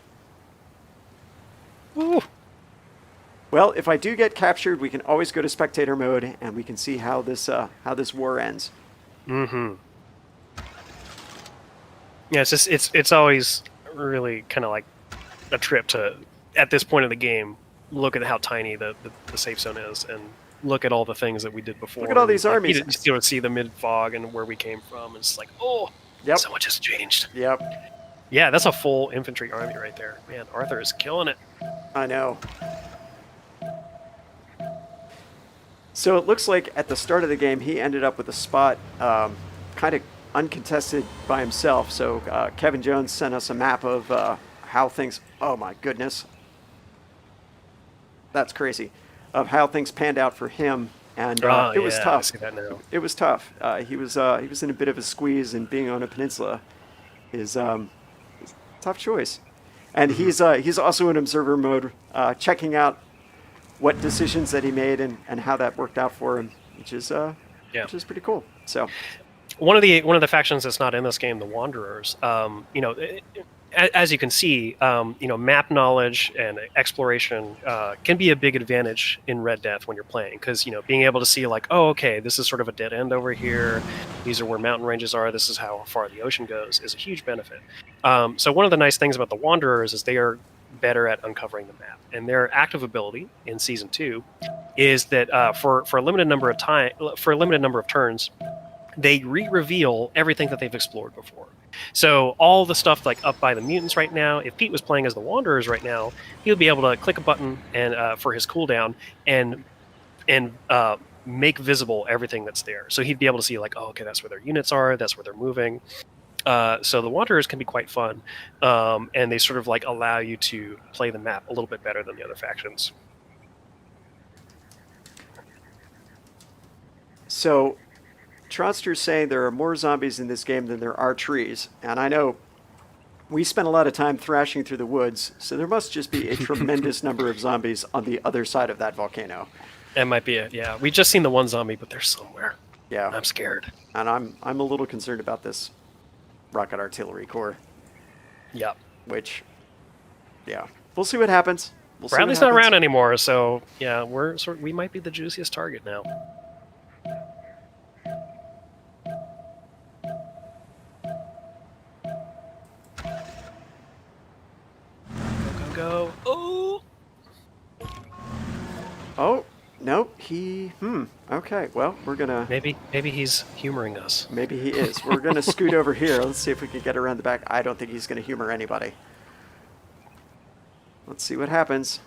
S2: Ooh.
S1: Well, if I do get captured, we can always go to spectator mode and we can see how this war ends.
S2: Mm-hmm. Yeah, it's always really kind of like a trip to, at this point of the game, look at how tiny the safe zone is and look at all the things that we did before.
S1: Look at all these
S2: Like,
S1: armies.
S2: You sort of see the mid fog and where we came from. And it's like, oh,
S1: Yep.
S2: so much has changed.
S1: Yep.
S2: Yeah, that's a full infantry army right there. Man, Arthur is killing it.
S1: I know. So it looks like at the start of the game, he ended up with a spot kind of uncontested by himself. So Kevin Jones sent us a map of how things, oh my goodness, that's crazy, of how things panned out for him. And it was
S2: I
S1: tough.
S2: see that now.
S1: It was tough. He was in a bit of a squeeze, and being on a peninsula is a tough choice. And he's also in observer mode, checking out what decisions that he made and how that worked out for him, which is pretty cool. So
S2: one of the factions that's not in this game, the Wanderers, as you can see, map knowledge and exploration can be a big advantage in Red Death when you're playing, because being able to see like, oh, okay, this is sort of a dead end over here. These are where mountain ranges are. This is how far the ocean goes. Is a huge benefit. So one of the nice things about the Wanderers is they are better at uncovering the map, and their active ability in season 2 is that for a limited number of turns, they re-reveal everything that they've explored before. So all the stuff like up by the mutants right now, if Pete was playing as the Wanderers right now, he would be able to click a button and for his cooldown and make visible everything that's there. So he'd be able to see like, oh, okay, that's where their units are, that's where they're moving. So the Wanderers can be quite fun, and they sort of like allow you to play the map a little bit better than the other factions.
S1: So Tronster's saying there are more zombies in this game than there are trees, and I know we spent a lot of time thrashing through the woods, so there must just be a tremendous number of zombies on the other side of that volcano.
S2: That might be it. Yeah, we just seen the one zombie, but they're somewhere.
S1: Yeah,
S2: I'm scared,
S1: and I'm a little concerned about this rocket artillery corps.
S2: Yeah,
S1: which, yeah, we'll see what happens.
S2: Bradley's not around anymore, so yeah, we might be the juiciest target now. Go.
S1: Oh, nope. Okay, well, we're gonna...
S2: Maybe he's humoring us.
S1: Maybe he is. We're gonna scoot over here. Let's see if we can get around the back. I don't think he's gonna humor anybody. Let's see what happens.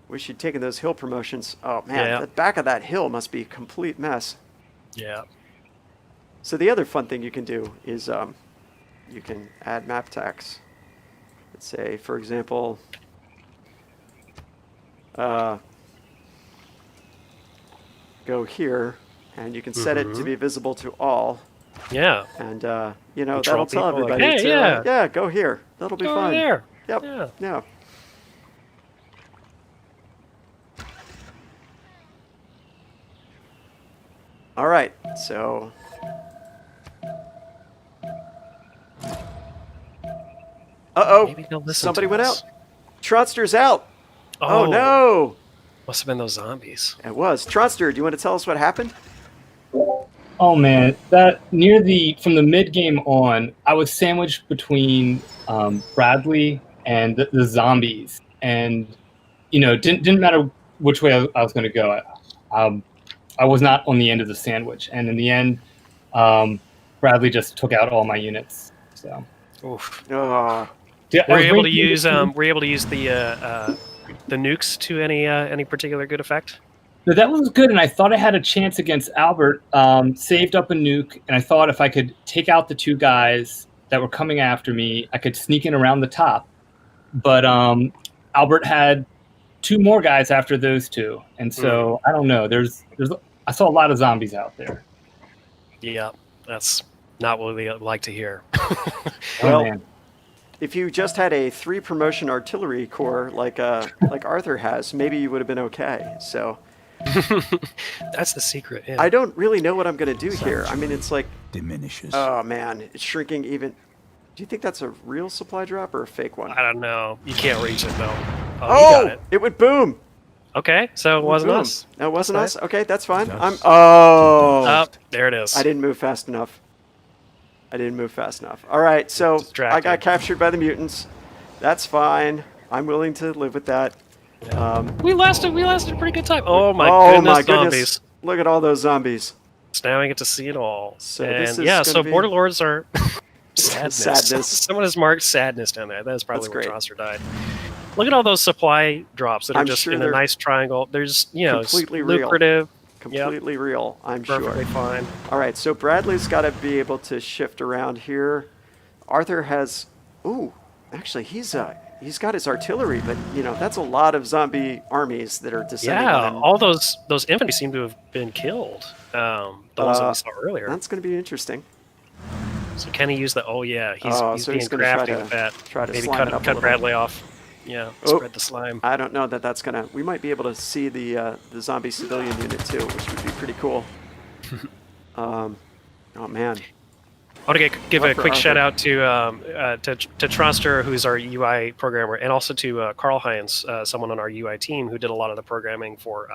S1: Wish you'd taken those hill promotions. Oh, man, the back of that hill must be a complete mess.
S2: Yeah.
S1: So the other fun thing you can do is you can add map text. Let's say, for example, go here, and you can set it to be visible to all.
S2: Yeah.
S1: And, that'll tell everybody
S2: like, hey,
S1: yeah, go here. That'll be fun.
S2: Go there.
S1: Yep. Yeah. All right, so... Uh-oh, somebody went out. Tronster's out. Oh, no.
S2: Must have been those zombies.
S1: It was. Tronster, do you want to tell us what happened?
S6: Oh, man. That from the mid-game on, I was sandwiched between Bradley and the zombies. And, didn't matter which way I was going to go. I was not on the end of the sandwich. And in the end, Bradley just took out all my units. So.
S2: Oof.
S1: Yeah,
S2: were you able to use the nukes to any particular good effect?
S6: No, that was good, and I thought I had a chance against Albert. Saved up a nuke, and I thought if I could take out the two guys that were coming after me, I could sneak in around the top. But Albert had two more guys after those two, and so I don't know. I saw a lot of zombies out there.
S2: Yeah, that's not what we like to hear.
S1: Well,
S6: man.
S1: If you just had a 3-promotion artillery corps like Arthur has, maybe you would have been okay. So
S2: that's the secret. Yeah.
S1: I don't really know what I'm going to do here. I mean, it's like
S3: diminishes.
S1: Oh man, it's shrinking even. Do you think that's a real supply drop or a fake one?
S2: I don't know. You can't reach it though.
S1: Oh,
S2: you got it.
S1: It would boom.
S2: Okay, so it wasn't us.
S1: No, it wasn't us. Okay, that's fine.
S3: That's
S1: Oh,
S2: there it is.
S1: I didn't move fast enough. All right, so I got captured by the mutants. That's fine. I'm willing to live with that.
S2: We lasted a pretty good time. Oh my goodness, zombies.
S1: Look at all those zombies.
S2: So now I get to see it all.
S1: So
S2: and
S1: this is
S2: so Border Lords are
S1: Sadness.
S2: Someone has marked sadness down there. That's probably
S1: That's
S2: where
S1: great.
S2: Tronster died. Look at all those supply drops that are
S1: I'm
S2: just
S1: sure
S2: in a
S1: they're
S2: nice triangle. There's,
S1: completely real.
S2: lucrative,
S1: Completely real, I'm
S2: perfectly
S1: sure.
S2: fine.
S1: All right, so Bradley's got to be able to shift around here. Arthur has, actually he's got his artillery, but that's a lot of zombie armies that are descending
S2: Yeah,
S1: on him.
S2: all those infantry seem to have been killed. The ones that we saw earlier.
S1: That's going to be interesting.
S2: So can he use the? Oh yeah, he's
S1: So
S2: being
S1: he's gonna try
S2: crafty
S1: to-
S2: with that.
S1: try to
S2: Maybe
S1: slime it up a
S2: cut
S1: little.
S2: Bradley off. Yeah,
S1: Oh.
S2: spread the slime.
S1: I don't know that that's gonna. We might be able to see the zombie civilian unit too, which would be pretty cool. Oh man.
S2: I want to give
S1: Love
S2: a
S1: for
S2: quick
S1: Arthur.
S2: shout out to Tronster, who's our UI programmer, and also to Carl Heinz, someone on our UI team who did a lot of the programming for.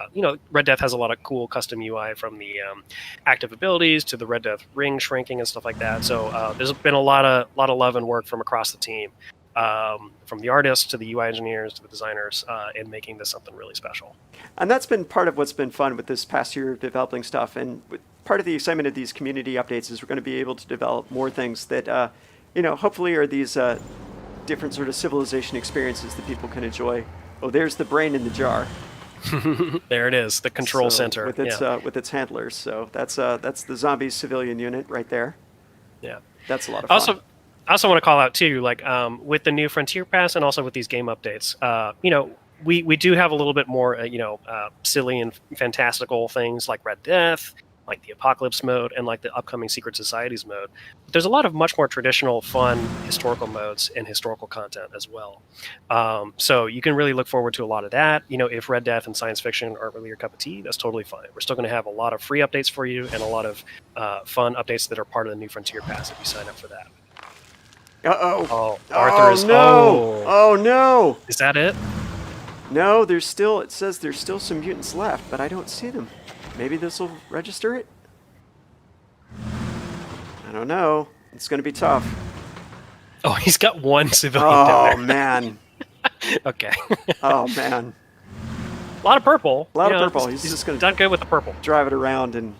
S2: Red Death has a lot of cool custom UI, from the active abilities to the Red Death ring shrinking and stuff like that. So there's been a lot of love and work from across the team, from the artists to the UI engineers to the designers, in making this something really special.
S1: And that's been part of what's been fun with this past year of developing stuff. And part of the excitement of these community updates is we're going to be able to develop more things that, hopefully are these different sort of civilization experiences that people can enjoy. Oh, there's the brain in the jar.
S2: There it is, the control
S1: So,
S2: center.
S1: with its handlers. So that's the zombie civilian unit right there.
S2: Yeah.
S1: That's a lot of fun.
S2: I also want to call out too, like with the new Frontier Pass and also with these game updates, we do have a little bit more, silly and fantastical things like Red Death, like the Apocalypse mode, and like the upcoming Secret Societies mode. But there's a lot of much more traditional, fun historical modes and historical content as well. So you can really look forward to a lot of that. If Red Death and science fiction aren't really your cup of tea, that's totally fine. We're still going to have a lot of free updates for you and a lot of fun updates that are part of the new Frontier Pass if you sign up for that.
S1: Uh-oh.
S2: Oh, Arthur is...
S1: no! Oh, no!
S2: Is that it?
S1: No, it says there's still some mutants left, but I don't see them. Maybe this will register it? I don't know. It's going to be tough.
S2: Oh, he's got one civilian down there.
S1: Oh, man.
S2: Okay.
S1: Oh, man.
S2: A lot of purple.
S1: A lot of purple. He's just going to
S2: done good with the purple.
S1: drive it around and...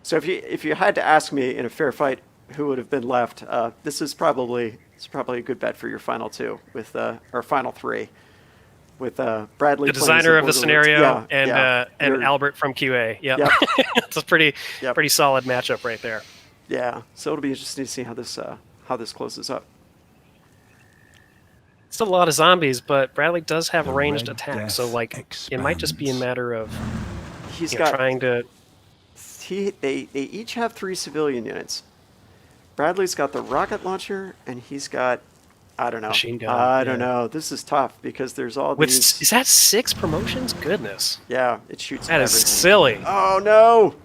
S1: So if you had to ask me in a fair fight who would have been left, this is probably a good bet for your final two, with our final three, with Bradley,
S2: The designer of the scenario, and
S1: You're-
S2: Albert from QA. Yep.
S1: Yep.
S2: It's a pretty
S1: Yep.
S2: solid matchup right there.
S1: Yeah, so it'll be interesting to see how this closes up.
S2: Still a lot of zombies, but Bradley does have
S3: The
S2: ranged
S3: Red
S2: attacks,
S3: Death
S2: so it might just be a
S3: expands.
S2: matter of
S1: He's got
S2: trying to.
S1: they each have 3 civilian units. Bradley's got the rocket launcher, and he's got, I don't know.
S2: Machine gun,
S1: I don't
S2: yeah.
S1: know. This is tough because there's all
S2: With
S1: these.
S2: is that 6 promotions? Goodness,
S1: Yeah, it shoots.
S2: that is
S1: everything.
S2: silly.
S1: Oh no!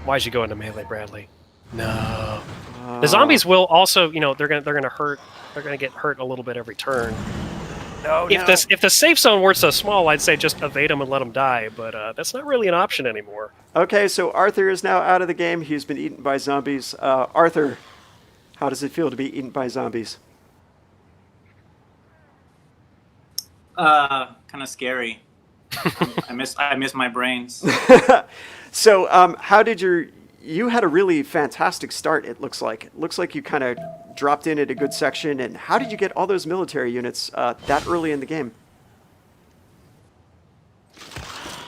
S2: Why'd you go into melee, Bradley? No.
S1: Oh.
S2: The zombies will also, they're gonna hurt. They're gonna get hurt a little bit every turn.
S1: No,
S2: If the safe zone weren't so small, I'd say just evade them and let them die. But that's not really an option anymore.
S1: Okay, so Arthur is now out of the game. He's been eaten by zombies. Arthur, how does it feel to be eaten by zombies?
S7: Kind of scary. I miss my brains.
S1: So, how did you had a really fantastic start, it looks like. It looks like you kind of dropped in at a good section. And how did you get all those military units that early in the game?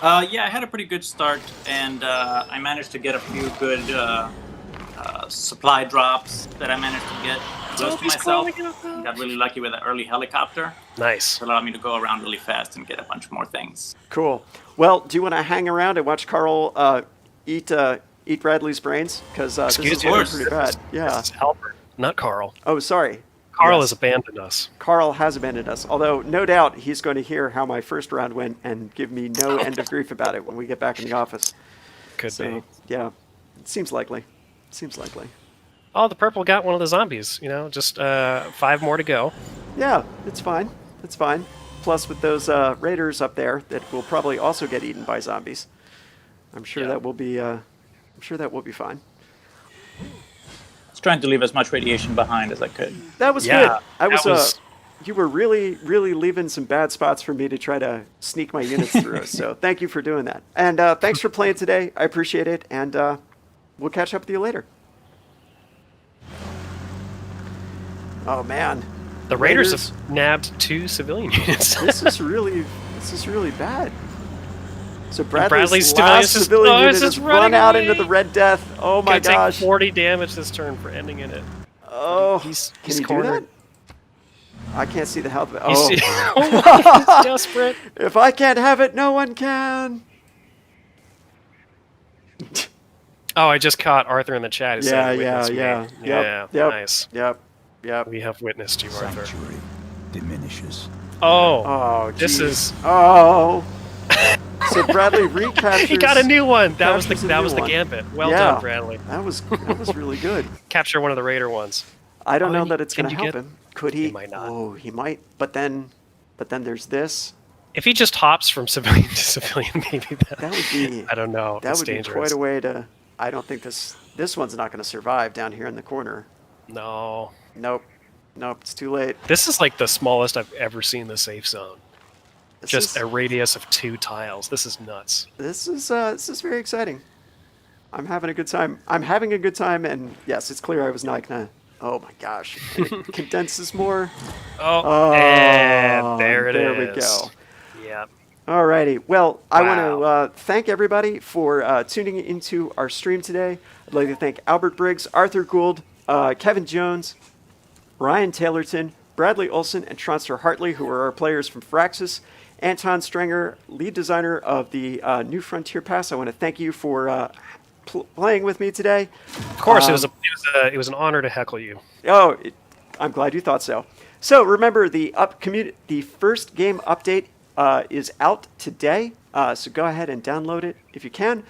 S7: Yeah, I had a pretty good start, and I managed to get a few good supply drops that I managed to get close to myself. Got really lucky with an early helicopter.
S2: Nice.
S7: It allowed me to go around really fast and get a bunch more things.
S1: Cool. Well, do you want to hang around and watch Carl eat Bradley's brains? Because this
S2: Excuse
S1: is
S2: me.
S1: getting pretty bad. Yeah.
S2: It's Albert, not Carl.
S1: Oh, sorry.
S2: Carl
S1: Yes.
S2: has abandoned us.
S1: Carl has abandoned us, although no doubt he's going to hear how my first round went and give me no end of grief about it when we get back in the office.
S2: Could
S1: So,
S2: be.
S1: yeah, it seems likely.
S2: Oh, the purple got one of the zombies. Just 5 more to go.
S1: Yeah, it's fine. It's fine. Plus, with those raiders up there that will probably also get eaten by zombies, I'm sure
S2: Yeah.
S1: that will be. I'm sure that will be fine.
S7: I was trying to leave as much radiation behind as I could.
S1: That was
S2: Yeah,
S1: good. I
S2: that
S1: was.
S2: was-
S1: You were really, really leaving some bad spots for me to try to sneak my units through. So thank you for doing that. And thanks for playing today. I appreciate it. And we'll catch up with you later. Oh man,
S2: The Raiders have nabbed 2 civilian units.
S1: this is really bad. So Bradley's
S2: Bradley's
S1: last civilian unit
S2: just
S1: has run
S2: running
S1: out
S2: away.
S1: into the Red Death. Oh my
S2: Gonna
S1: gosh.
S2: take 40 damage this turn for ending in it.
S1: Oh,
S2: He's
S1: can he
S2: cornered.
S1: do that? I can't see the health.
S2: He's,
S1: Oh,
S2: oh my, he's desperate.
S1: if I can't have it, no one can.
S2: Oh, I just caught Arthur in the chat. He said, "Witness me."
S1: Yep,
S2: Nice.
S1: Yep.
S2: We have witnessed you, Arthur.
S3: Sanctuary diminishes.
S2: Oh,
S1: Oh,
S2: this
S1: geez.
S2: is.
S1: Oh. So Bradley recaptures.
S2: He got a new one. That was
S1: captures a
S2: the
S1: new one.
S2: gambit. Well
S1: Yeah.
S2: done, Bradley.
S1: That was really good.
S2: Capture one of the Raider ones.
S1: I don't
S2: Oh,
S1: know
S2: and
S1: that it's
S2: can
S1: going to
S2: you
S1: help
S2: get-
S1: him. Could he?
S2: He might not.
S1: Oh, he might. But then there's this.
S2: If he just hops from civilian to civilian, maybe
S1: That would be.
S2: I don't know.
S1: That
S2: It's
S1: would
S2: dangerous.
S1: be quite a way to. I don't think this one's not going to survive down here in the corner.
S2: No.
S1: Nope. It's too late.
S2: This is like the smallest I've ever seen the safe zone.
S1: This
S2: Just
S1: is,
S2: a radius of 2 tiles. This is nuts.
S1: this is very exciting. I'm having a good time. And yes, it's clear I was not gonna. Oh my gosh! It condenses more.
S2: Oh, and there it is.
S1: There we go.
S2: Yeah.
S1: Alrighty. Well, I want
S2: Wow.
S1: to thank everybody for tuning into our stream today. I'd like to thank Albert Briggs, Arthur Gould, Kevin Jones, Ryan Taylorton, Bradley Olson, and Tronster Hartley, who are our players from Firaxis. Anton Strenger, lead designer of the New Frontier Pass. I want to thank you for playing with me today.
S2: Of course, it was an honor to heckle you.
S1: Oh, I'm glad you thought so. So remember, the first game update is out today. So go ahead and download it if you can.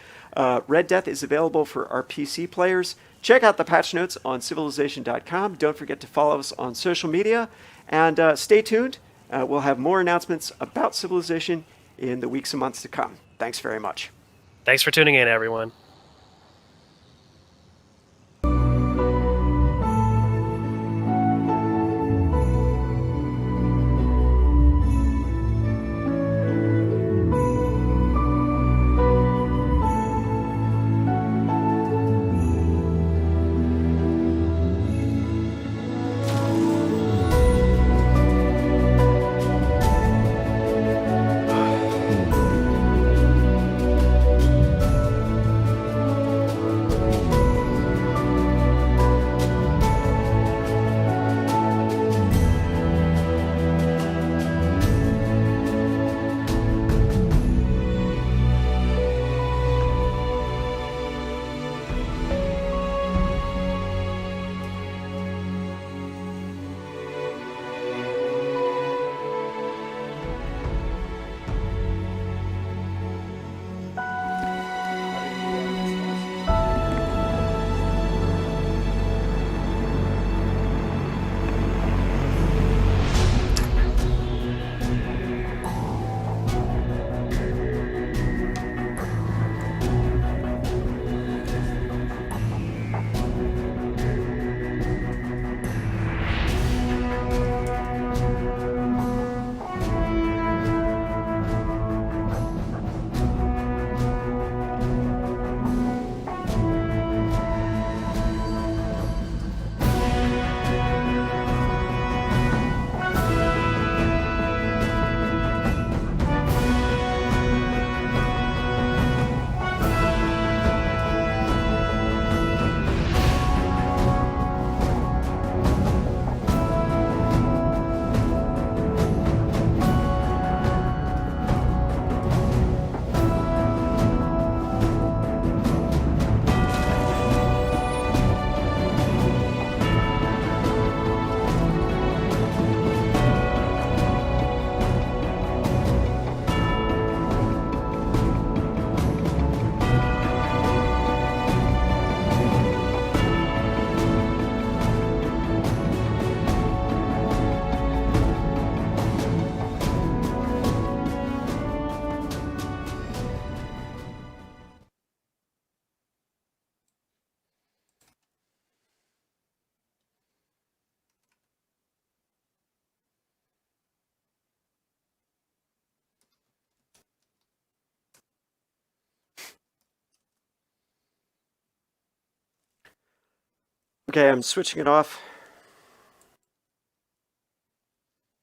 S1: Red Death is available for our PC players. Check out the patch notes on civilization.com. Don't forget to follow us on social media. And stay tuned. We'll have more announcements about Civilization in the weeks and months to come. Thanks very much.
S2: Thanks for tuning in, everyone.
S1: Okay, I'm switching it off.